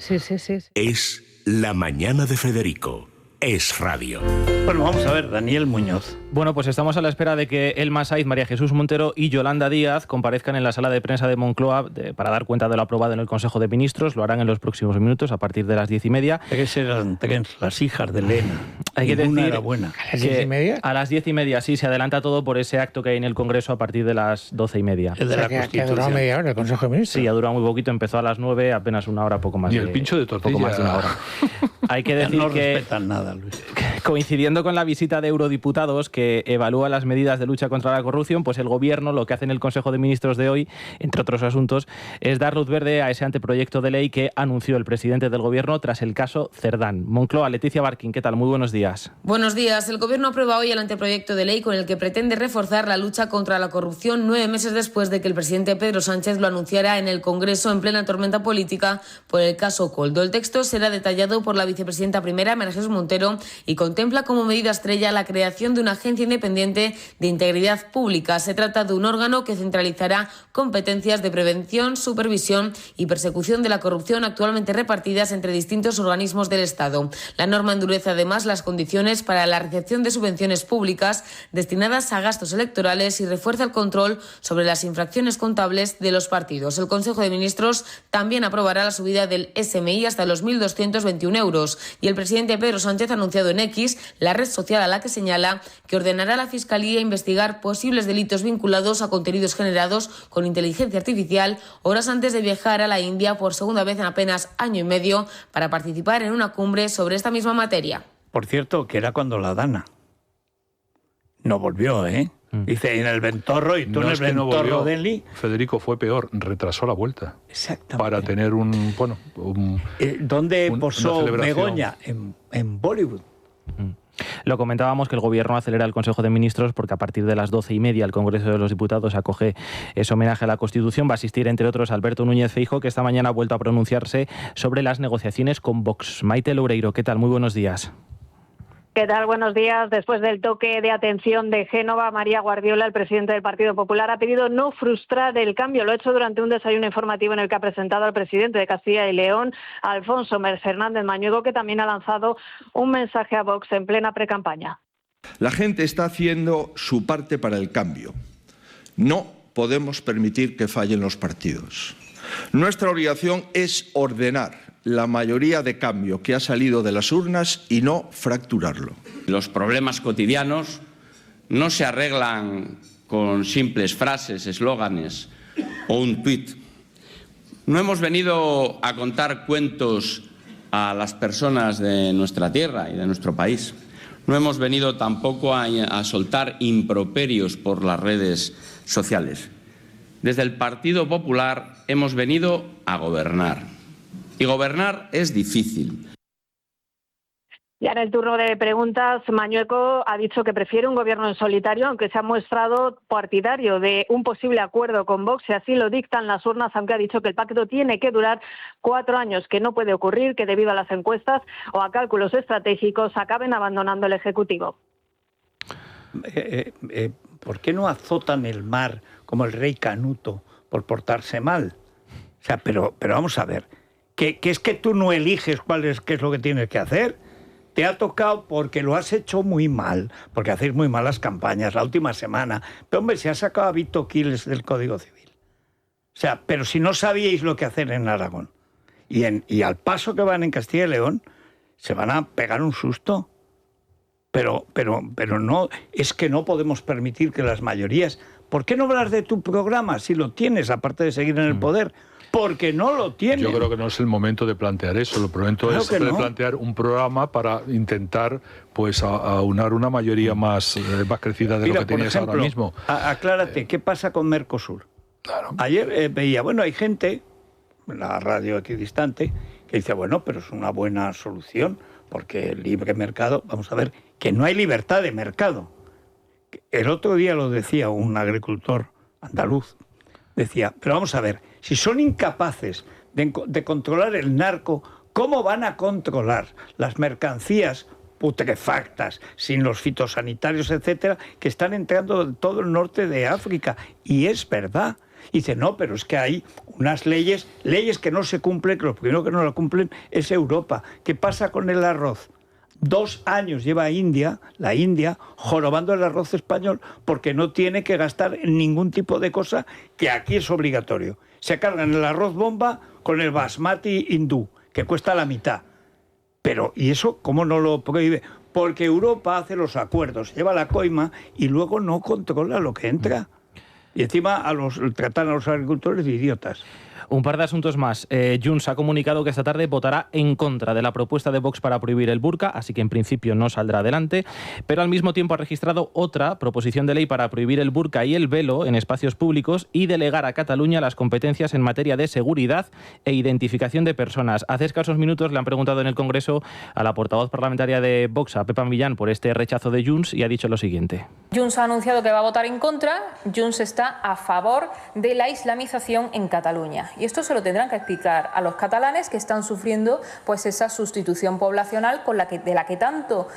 G: Es La Mañana de Federico. Es radio.
A: Bueno, vamos a ver, Daniel Muñoz.
R: Bueno, pues estamos a la espera de que Elma Saiz, María Jesús Montero y Yolanda Díaz comparezcan en la sala de prensa de Moncloa para dar cuenta de lo aprobado en el Consejo de Ministros. Lo harán en los próximos minutos, a partir de las 10:30.
A: Que serán las hijas de Elena.
R: Hay que decir
A: era buena.
B: ¿A las 10:30?
R: A las 10:30, sí, se adelanta todo por ese acto que hay en el Congreso a partir de las 12:30.
A: El de la Constitución.
B: Que ha durado media hora el Consejo de Ministros.
R: Sí, ha durado muy poquito, empezó a las 9, apenas una hora, poco más.
C: Y el pincho de tortilla.
R: Poco más de una hora. Hay que decir
A: no
R: que...
A: respetan nada, Luis.
R: Coincidiendo con la visita de eurodiputados que evalúa las medidas de lucha contra la corrupción, pues el Gobierno lo que hace en el Consejo de Ministros de hoy, entre otros asuntos, es dar luz verde a ese anteproyecto de ley que anunció el presidente del Gobierno tras el caso Cerdán. Moncloa, Leticia Barquín, ¿qué tal? Muy buenos días.
S: Buenos días. El Gobierno aprueba hoy el anteproyecto de ley con el que pretende reforzar la lucha contra la corrupción 9 meses después de que el presidente Pedro Sánchez lo anunciara en el Congreso en plena tormenta política por el caso Coldo. El texto será detallado por la vicepresidenta primera, María Jesús Montero, y contiene contempla como medida estrella la creación de una agencia independiente de integridad pública. Se trata de un órgano que centralizará competencias de prevención, supervisión y persecución de la corrupción actualmente repartidas entre distintos organismos del Estado. La norma endurece además las condiciones para la recepción de subvenciones públicas destinadas a gastos electorales y refuerza el control sobre las infracciones contables de los partidos. El Consejo de Ministros también aprobará la subida del SMI hasta los 1.221 euros y el presidente Pedro Sánchez ha anunciado en X, la red social a la que señala que ordenará a la Fiscalía investigar posibles delitos vinculados a contenidos generados con inteligencia artificial horas antes de viajar a la India por segunda vez en apenas año y medio para participar en una cumbre sobre esta misma materia.
A: Por cierto, que era cuando la Dana no volvió, ¿eh? Dice, en el Ventorro, y tú en el Ventorro de Eli.
C: Federico, fue peor, retrasó la vuelta.
A: Exactamente.
C: Para tener
A: ¿Dónde posó Begoña? En Bollywood.
R: Lo comentábamos que el Gobierno acelera el Consejo de Ministros porque a partir de las 12:30 el Congreso de los Diputados acoge ese homenaje a la Constitución. Va a asistir, entre otros, Alberto Núñez Feijóo, que esta mañana ha vuelto a pronunciarse sobre las negociaciones con Vox. Maite Loureiro, ¿qué tal? Muy buenos días.
T: ¿Qué tal? Buenos días. Después del toque de atención de Génova, María Guardiola, el presidente del Partido Popular, ha pedido no frustrar el cambio. Lo ha hecho durante un desayuno informativo en el que ha presentado al presidente de Castilla y León, Alfonso Fernández Mañueco, que también ha lanzado un mensaje a Vox en plena precampaña.
U: La gente está haciendo su parte para el cambio. No podemos permitir que fallen los partidos. Nuestra obligación es ordenar la mayoría de cambio que ha salido de las urnas y no fracturarlo.
V: Los problemas cotidianos no se arreglan con simples frases, eslóganes o un tuit. No hemos venido a contar cuentos a las personas de nuestra tierra y de nuestro país. No hemos venido tampoco a soltar improperios por las redes sociales. Desde el Partido Popular hemos venido a gobernar. Y gobernar es difícil.
T: Ya en el turno de preguntas, Mañueco ha dicho que prefiere un gobierno en solitario, aunque se ha mostrado partidario de un posible acuerdo con Vox, y así lo dictan las urnas, aunque ha dicho que el pacto tiene que durar 4 años, que no puede ocurrir que debido a las encuestas o a cálculos estratégicos acaben abandonando el Ejecutivo.
A: ¿Por qué no azotan el mar como el rey Canuto por portarse mal? O sea, pero vamos a ver. Que es que tú no eliges qué es lo que tienes que hacer. Te ha tocado porque lo has hecho muy mal, porque hacéis muy malas campañas la última semana. Pero hombre, se ha sacado a Vito Quiles del Código Civil. O sea, pero si no sabíais lo que hacer en Aragón y al paso que van en Castilla y León, se van a pegar un susto. Pero no, es que no podemos permitir que las mayorías... ¿Por qué no hablas de tu programa si lo tienes, aparte de seguir en el poder? Porque no lo tienes.
C: Yo creo que no es el momento de plantear eso. Lo momento es de plantear un programa para intentar aunar una mayoría más crecida de lo que tenías ahora mismo.
A: Aclárate, ¿qué pasa con Mercosur?
C: Claro.
A: Ayer veía, hay gente, en la radio equidistante, que dice, pero es una buena solución, porque el libre mercado, vamos a ver, que no hay libertad de mercado. El otro día lo decía un agricultor andaluz, decía, pero vamos a ver, si son incapaces de controlar el narco, ¿cómo van a controlar las mercancías putrefactas, sin los fitosanitarios, etcétera, que están entrando de todo el norte de África? Y es verdad. Y dice, no, pero es que hay unas leyes que no se cumplen, que los primeros que no la cumplen es Europa. ¿Qué pasa con el arroz? 2 años lleva la India, jorobando el arroz español porque no tiene que gastar en ningún tipo de cosa que aquí es obligatorio. Se cargan el arroz bomba con el basmati hindú, que cuesta la mitad. Pero, ¿y eso cómo no lo prohíbe? Porque Europa hace los acuerdos, lleva la coima y luego no controla lo que entra. Y encima tratan a los agricultores de idiotas.
R: Un par de asuntos más. Junts ha comunicado que esta tarde votará en contra de la propuesta de Vox para prohibir el burka, así que en principio no saldrá adelante, pero al mismo tiempo ha registrado otra proposición de ley para prohibir el burka y el velo en espacios públicos y delegar a Cataluña las competencias en materia de seguridad e identificación de personas. Hace escasos minutos le han preguntado en el Congreso a la portavoz parlamentaria de Vox, a Pepa Millán, por este rechazo de Junts y ha dicho lo siguiente.
W: Junts ha anunciado que va a votar en contra. Junts está a favor de la islamización en Cataluña.
E: Y esto se lo tendrán que explicar a los catalanes que están sufriendo pues esa sustitución poblacional con la que tanto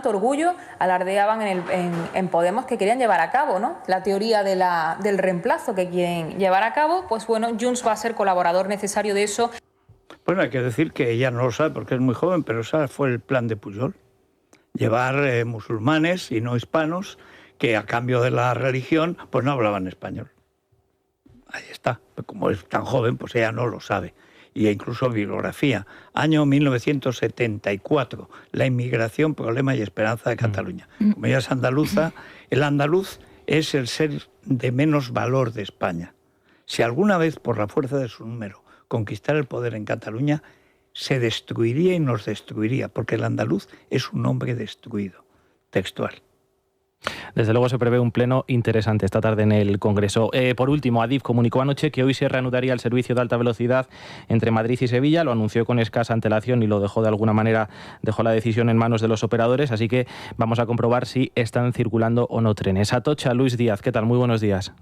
E: orgullo alardeaban en Podemos que querían llevar a cabo, ¿no? La teoría del reemplazo que quieren llevar a cabo, pues bueno, Junts va a ser colaborador necesario de eso.
A: Bueno, hay que decir que ella no lo sabe porque es muy joven, pero ese fue el plan de Pujol. Llevar musulmanes y no hispanos que a cambio de la religión pues no hablaban español. Ahí está. Como es tan joven, pues ella no lo sabe. Y incluso bibliografía. Año 1974. La inmigración, problema y esperanza de Cataluña. Como ella es andaluza, el andaluz es el ser de menos valor de España. Si alguna vez, por la fuerza de su número, conquistara el poder en Cataluña, se destruiría y nos destruiría, porque el andaluz es un hombre destruido. Textual.
R: Desde luego se prevé un pleno interesante esta tarde en el Congreso. Por último, Adif comunicó anoche que hoy se reanudaría el servicio de alta velocidad entre Madrid y Sevilla. Lo anunció con escasa antelación y lo dejó de alguna manera, dejó la decisión en manos de los operadores, así que vamos a comprobar si están circulando o no trenes. Atocha, Luis Díaz, ¿qué tal? Muy buenos días.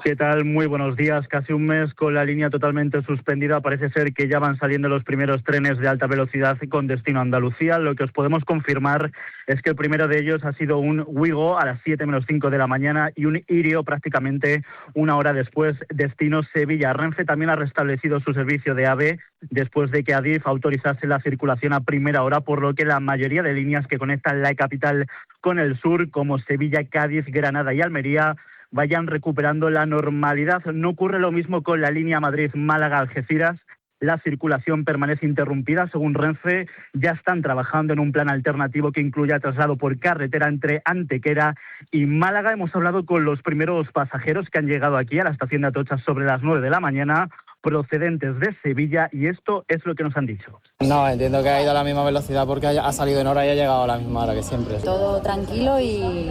F: ¿Qué tal? Muy buenos días. Casi un mes con la línea totalmente suspendida. Parece ser que ya van saliendo los primeros trenes de alta velocidad con destino a Andalucía. Lo que os podemos confirmar es que el primero de ellos ha sido un Wigo a las 7 menos 5 de la mañana y un Irio prácticamente una hora después, destino Sevilla. Renfe también ha restablecido su servicio de AVE después de que Adif autorizase la circulación a primera hora, por lo que la mayoría de líneas que conectan la capital con el sur, como Sevilla, Cádiz, Granada y Almería, vayan recuperando la normalidad. No ocurre lo mismo con la línea Madrid-Málaga-Algeciras. La circulación permanece interrumpida. Según Renfe, ya están trabajando en un plan alternativo que incluya traslado por carretera entre Antequera y Málaga. Hemos hablado con los primeros pasajeros que han llegado aquí a la estación de Atocha sobre las 9 de la mañana, procedentes de Sevilla, y esto es lo que nos han dicho.
W: No, entiendo que ha ido a la misma velocidad porque ha salido en hora y ha llegado a la misma hora que siempre.
X: Todo tranquilo y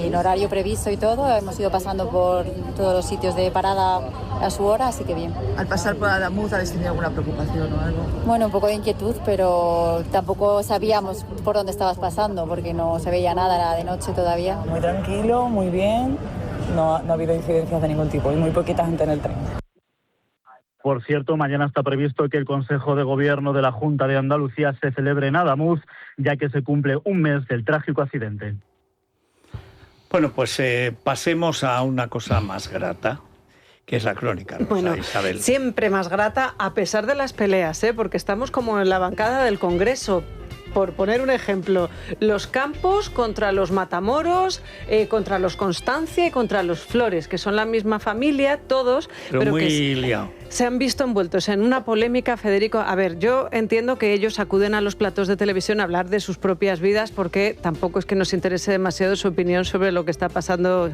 X: en horario previsto y todo. Hemos ido pasando por todos los sitios de parada a su hora, así que bien.
Y: Al pasar por Adamuz, ¿habéis tenido alguna preocupación o algo?
X: Bueno, un poco de inquietud, pero tampoco sabíamos por dónde estabas pasando porque no se veía nada, era de noche todavía.
Y: Muy tranquilo, muy bien. No ha habido incidencias de ningún tipo y muy poquita gente en el tren.
F: Por cierto, mañana está previsto que el Consejo de Gobierno de la Junta de Andalucía se celebre en Adamuz, ya que se cumple un mes del trágico accidente.
A: Bueno, pues pasemos a una cosa más grata, que es la crónica rosa,
Z: bueno,
A: Isabel.
Z: Siempre más grata, a pesar de las peleas, porque estamos como en la bancada del Congreso. Por poner un ejemplo, los Campos contra los Matamoros, contra los Constancia y contra los Flores, que son la misma familia, todos, pero
A: muy
Z: que
A: liado.
Z: Se han visto envueltos en una polémica, Federico. A ver, yo entiendo que ellos acuden a los platos de televisión a hablar de sus propias vidas porque tampoco es que nos interese demasiado su opinión sobre lo que está pasando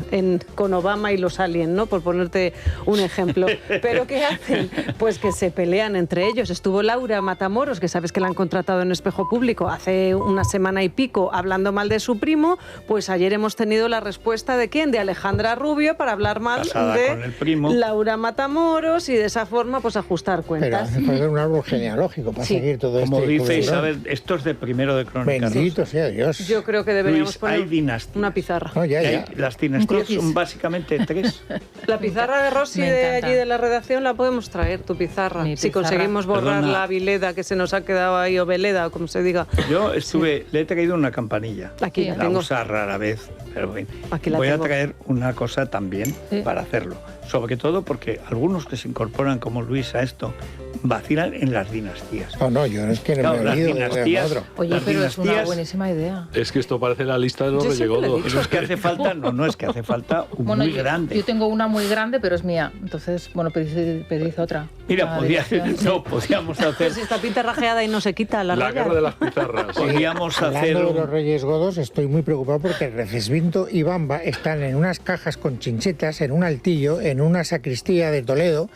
Z: con Obama y los aliens, ¿no? Por ponerte un ejemplo. ¿Pero qué hacen? Pues que se pelean entre ellos. Estuvo Laura Matamoros, que sabes que la han contratado en Espejo Público hace una semana y pico, hablando mal de su primo. Pues ayer hemos tenido la respuesta de ¿quién? De Alejandra Rubio, para hablar mal de Laura Matamoros y de esa forma pues ajustar cuentas.
B: Pero hace falta un árbol genealógico para seguir todo esto.
A: Como dice Isabel, esto es de primero de crónica.
B: Bendito sea Dios.
Z: Yo creo que deberíamos
A: Luis,
Z: poner una pizarra.
B: No, ya.
A: Las dinastías son básicamente 3.
Z: La pizarra de Rossi de allí de la redacción la podemos traer, tu pizarra. Si conseguimos borrar la Vileda que se nos ha quedado ahí, o Veleda, o como se diga.
A: Yo le he traído una campanilla.
Z: Aquí la tengo.
A: usa rara vez, pero bueno.
Z: Voy
A: a traer una cosa también para hacerlo. Sobre todo porque algunos que se incorporan como Luis a esto vacilan en las dinastías.
B: No, yo es que no me he oído de otro.
D: Oye, pero es una buenísima idea.
C: Es que esto parece la lista de los reyegodos.
A: Eso es que hace falta, no es que hace falta muy grande.
D: Yo tengo una muy grande, pero es mía. Entonces, bueno, pedid otra.
A: Mira, podíamos hacer...
Z: Pues está pintarrajeada y no se quita la raya.
C: Guerra de las pizarras.
A: Podríamos hacer...
B: Hablando de los Reyes Godos, estoy muy preocupado porque el Recesvinto y Bamba están en unas cajas con chinchetas, en un altillo, en una sacristía de Toledo,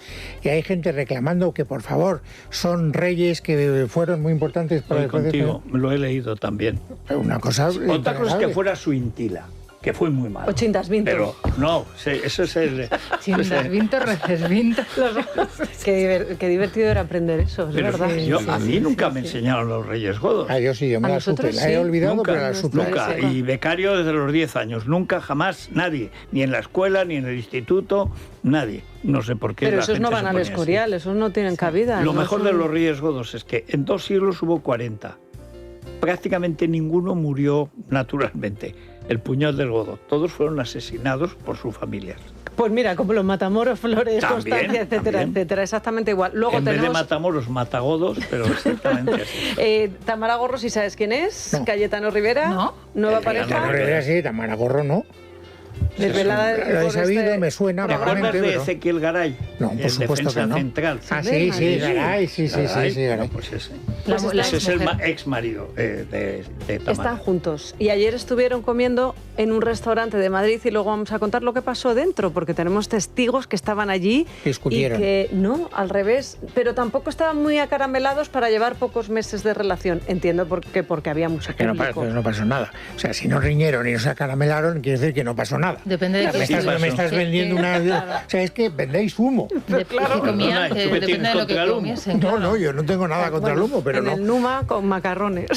B: y hay gente reclamando que, por favor, son reyes que fueron muy importantes para el
A: contigo, me lo he leído también.
B: Una cosa...
A: Otra cosa es que fuera su intila. que fue muy malo.
Z: 80 vintos.
A: Pero no, eso es el...
D: 80 vintos, reces vintos.
Z: Qué divertido era aprender eso, es
A: pero
Z: verdad.
A: A mí nunca me enseñaron los Reyes Godos.
B: Yo sí, yo me la supe. La he olvidado,
A: nunca,
B: pero la supe.
A: Nunca, y becario desde los 10 años. Nunca, jamás, nadie. Ni en la escuela, ni en el instituto, nadie. No sé por qué.
Z: Pero esos no van al Escorial, esos no tienen cabida.
A: Lo mejor de los Reyes Godos es que en 2 siglos hubo 40. Prácticamente ninguno murió naturalmente. El puñal del Godo. Todos fueron asesinados por sus familias.
Z: Pues mira, como los Matamoros, Flores,
A: También,
Z: Constancia, etcétera, etcétera. Exactamente igual. Luego
A: en vez de Matamoros, Matagodos, pero exactamente así.
Z: Tamara Gorro, ¿sí sabes quién es?
B: No.
Z: Cayetano Rivera.
D: No.
Z: Nueva pareja.
B: Cayetano Rivera sí, Tamara Gorro no.
Z: Desvelada
B: Lo he sabido, me suena.
A: ¿Te acuerdas de Ezequiel Garay?
B: No, por supuesto que no.
A: Central.
B: Sí, Garay, sí, Garay.
A: Pues ese.
Z: Pues
A: ese es el ex marido de Tamara.
Z: Están juntos. Y ayer estuvieron comiendo en un restaurante de Madrid y luego vamos a contar lo que pasó dentro, porque tenemos testigos que estaban allí.
B: Discutieron.
Z: Y que, no, al revés, pero tampoco estaban muy acaramelados para llevar pocos meses de relación. Entiendo porque había mucho público.
B: No pasó nada. O sea, si no riñeron y no se acaramelaron, quiere decir que no pasó nada.
D: Depende de
B: me estás vendiendo una... O sea, es que vendéis humo.
Z: Claro.
D: Depende de lo que comiesen.
B: No, yo no tengo nada contra el humo, pero
Z: en
B: no.
Z: el Numa con macarrones.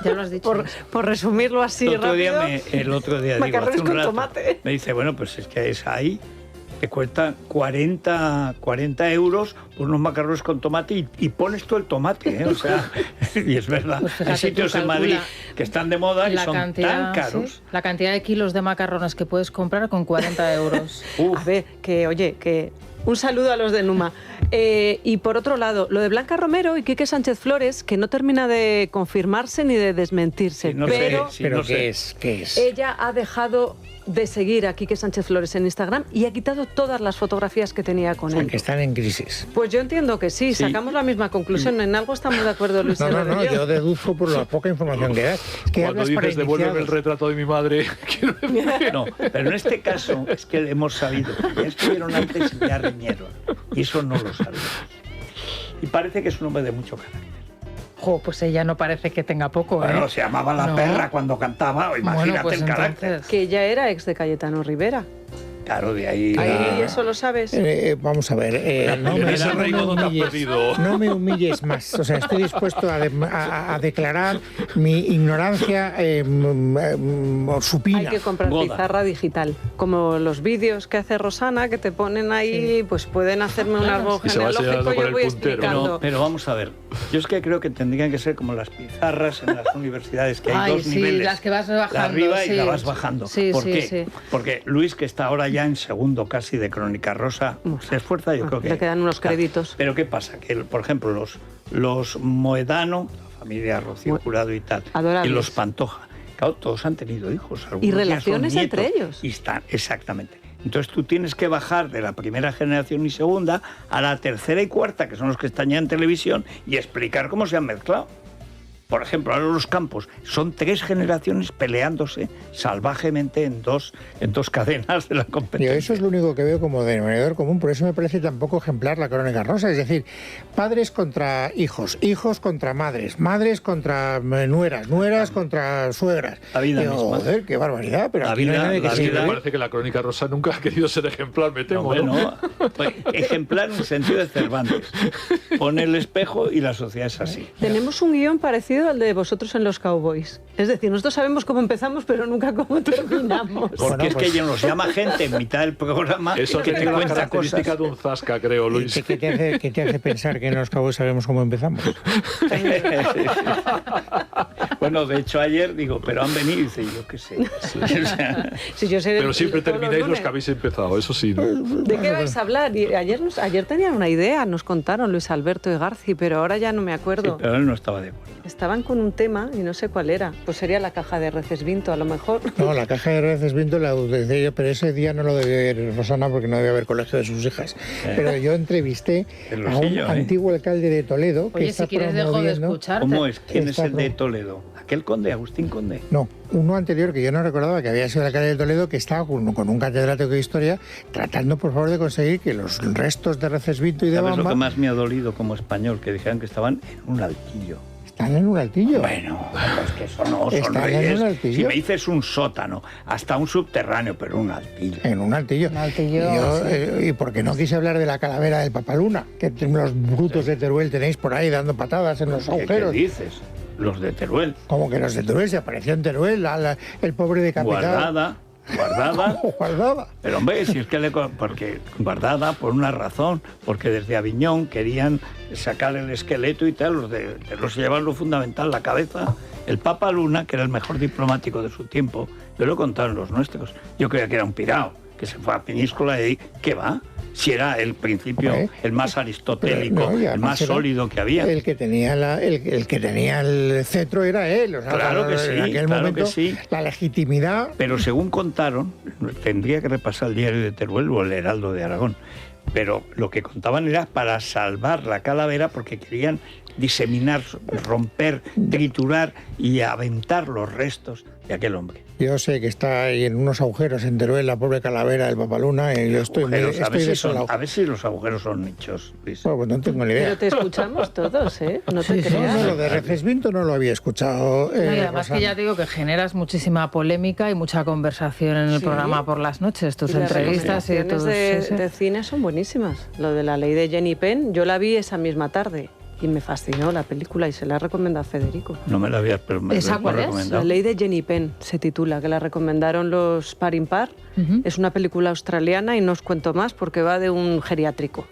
D: Ya lo has dicho.
Z: Por resumirlo así
A: el otro
Z: rápido.
A: El otro día digo,
Z: macarrones
A: hace un
Z: con
A: rato,
Z: tomate.
A: me dice, bueno, pues es que es ahí, te cuesta 40 euros por unos macarrones con tomate y pones todo el tomate, ¿eh? O sea, y es verdad.
D: Pues
A: hay sitios en Madrid que están de moda y son tan caros.
D: Sí, la cantidad de kilos de macarrones que puedes comprar con 40 euros.
Z: A ver, que un saludo a los de Numa. Y por otro lado, lo de Blanca Romero y Quique Sánchez Flores, que no termina de confirmarse ni de desmentirse.
A: Sí, no
Z: pero
A: sé, no
B: ¿qué
A: sé.
B: es?
Z: Ella ha dejado de seguir a Quique Sánchez Flores en Instagram y ha quitado todas las fotografías que tenía con él.
B: Que están en crisis.
Z: Pues yo entiendo que sí, sacamos la misma conclusión. En algo estamos de acuerdo, Luis.
B: No, yo deduzco por la poca información que das. Es que
C: cuando dices devuélveme el retrato de mi madre...
A: No, pero en este caso es que hemos sabido. Ya estuvieron antes y ya riñeron. Y eso no lo sabemos. Y parece que es un hombre de mucho carácter.
D: Pues ella no parece que tenga poco, ¿eh?
A: Bueno, se llamaba La Perra cuando cantaba, imagínate
D: pues
A: el carácter.
Z: Que ella era ex de Cayetano Rivera.
A: Claro, de ahí...
Z: Ahí eso lo sabes.
B: Vamos a ver, no me humilles más. O sea, estoy dispuesto a declarar mi ignorancia supina.
Z: Hay que comprar pizarra digital. Como los vídeos que hace Rosana, que te ponen ahí, pues pueden hacerme un árbol genealógico y yo voy explicando.
A: Pero vamos a ver, yo es que creo que tendrían que ser como las pizarras en las universidades, que hay dos niveles.
D: Las que vas bajando.
A: La arriba y la vas bajando. ¿Por qué?
Z: Sí.
A: Porque Luis, que está ahora ya en segundo casi de Crónica Rosa, se esfuerza, yo creo que...
Z: Le quedan unos créditos.
A: Pero ¿qué pasa? Que, por ejemplo, los Moedano, la familia Rocío Jurado y tal,
Z: adorables.
A: y los Pantoja, claro, todos han tenido hijos.
Z: Y relaciones entre ellos.
A: Y están, exactamente. Entonces tú tienes que bajar de la primera generación y segunda a la tercera y cuarta, que son los que están ya en televisión, y explicar cómo se han mezclado. Por ejemplo, ahora los Campos son 3 generaciones peleándose salvajemente en dos cadenas de la competencia.
B: Eso es lo único que veo como denominador común, por eso me parece tan poco ejemplar la Crónica Rosa. Es decir, padres contra hijos, hijos contra madres, madres contra nueras, nueras contra suegras.
A: La vida misma.
B: Joder, qué barbaridad, pero aquí no hay nadie que
C: me parece que la Crónica Rosa nunca ha querido ser ejemplar, me temo.
A: No, ejemplar en el sentido de Cervantes. Pone el espejo y la sociedad es así.
Z: Tenemos un guión parecido al de vosotros en Los Cowboys. Es decir, nosotros sabemos cómo empezamos, pero nunca cómo terminamos.
A: Porque es que ella nos llama gente en mitad del programa
C: eso
A: que te cuenta
C: característica
A: cosas.
C: de un zasca, creo, Luis.
B: ¿Qué te hace pensar que en Los Cowboys sabemos cómo empezamos?
A: Bueno, de hecho ayer digo, pero han venido y dice, yo qué sé.
Z: Sí. Sí, yo sé
C: pero siempre termináis los que habéis empezado, eso sí, ¿no?
Z: ¿De qué vais a hablar? Y ayer tenían una idea, nos contaron Luis Alberto y Garci, pero ahora ya no me acuerdo.
A: Sí, pero él no estaba de acuerdo.
Z: Estaban con un tema y no sé cuál era. Pues sería la caja de Recesvinto, a lo mejor.
B: No, la caja de Recesvinto la utilicé yo, pero ese día no lo debió ver Rosana porque no debía haber colegio de sus hijas. Pero yo entrevisté a un antiguo alcalde de Toledo.
D: Oye,
B: que está
D: si quieres dejo de escucharte.
A: ¿Cómo es? ¿Quién es el de Toledo? ¿Aquel conde, Agustín Conde?
B: No, uno anterior que yo no recordaba que había sido el alcalde de Toledo, que estaba con un catedrático de historia tratando, por favor, de conseguir que los restos de Recesvinto y de
A: ¿Sabes
B: Bamba...
A: lo que más me ha dolido como español? Que dijeran que estaban en un altillo.
B: Están en un altillo.
A: Bueno, es que eso no son
B: Están
A: reyes.
B: en un altillo.
A: Si me dices un sótano, hasta un subterráneo, pero un altillo.
B: En un altillo. ¿Y por qué no quise hablar de la calavera del Papaluna? Que los brutos de Teruel tenéis por ahí dando patadas en los agujeros.
A: ¿Qué dices? Los de Teruel.
B: ¿Cómo que los de Teruel? Se apareció en Teruel el pobre decapitado.
A: Guardada. Pero hombre, si es que porque Guardada por una razón, porque desde Aviñón querían sacar el esqueleto y tal, los llevaban lo fundamental, la cabeza. El Papa Luna, que era el mejor diplomático de su tiempo, yo lo he contado en los nuestros, yo creía que era un pirao, que se fue a Península y ¿qué va? Si era el principio, el más aristotélico, el más sólido que había.
B: El que tenía el que tenía el cetro era él. O sea,
A: claro que sí,
B: en aquel momento, la legitimidad.
A: Pero según contaron, tendría que repasar el diario de Teruel o el Heraldo de Aragón, pero lo que contaban era para salvar la calavera porque querían diseminar, romper, triturar y aventar los restos de aquel hombre.
B: Yo sé que está ahí en unos agujeros en Teruel la pobre calavera del Papaluna y yo estoy desolado.
A: A ver si los agujeros son nichos, Luis.
B: Bueno, pues no tengo ni idea.
Z: Pero te escuchamos todos, ¿eh? No te creas.
B: No, lo de Recesvinto no lo había escuchado.
D: Y además que ya digo que generas muchísima polémica y mucha conversación en el programa por las noches, tus entrevistas y tus...
Z: de cine son buenísimas. Lo de la ley de Jenny Penn, yo la vi esa misma tarde. Y me fascinó la película y se la he recomendado a Federico.
A: No me la había, pero me
Z: ¿Esa cuál es? La ley de Jenny Penn se titula, que la recomendaron los Par Impar. Es una película australiana y no os cuento más porque va de un geriátrico.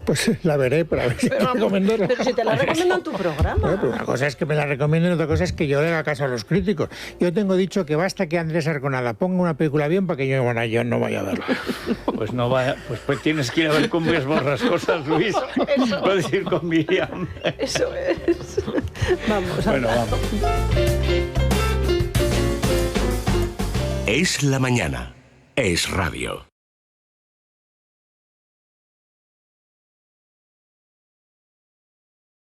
B: Pues la veré, pero a ver si
Z: Pero si te la recomiendo en tu programa.
B: Bueno, pero una cosa es que me la recomienden, otra cosa es que yo le haga caso a los críticos. Yo tengo dicho que basta que Andrés Arconada ponga una película bien para que yo no vaya a verla.
A: Pues no vaya, pues tienes que ir a ver Cumbres Borrascosas, Luis. Puedes ir con Miriam.
Z: Eso es. Vamos.
A: Bueno, vamos.
G: Es la mañana. Es radio.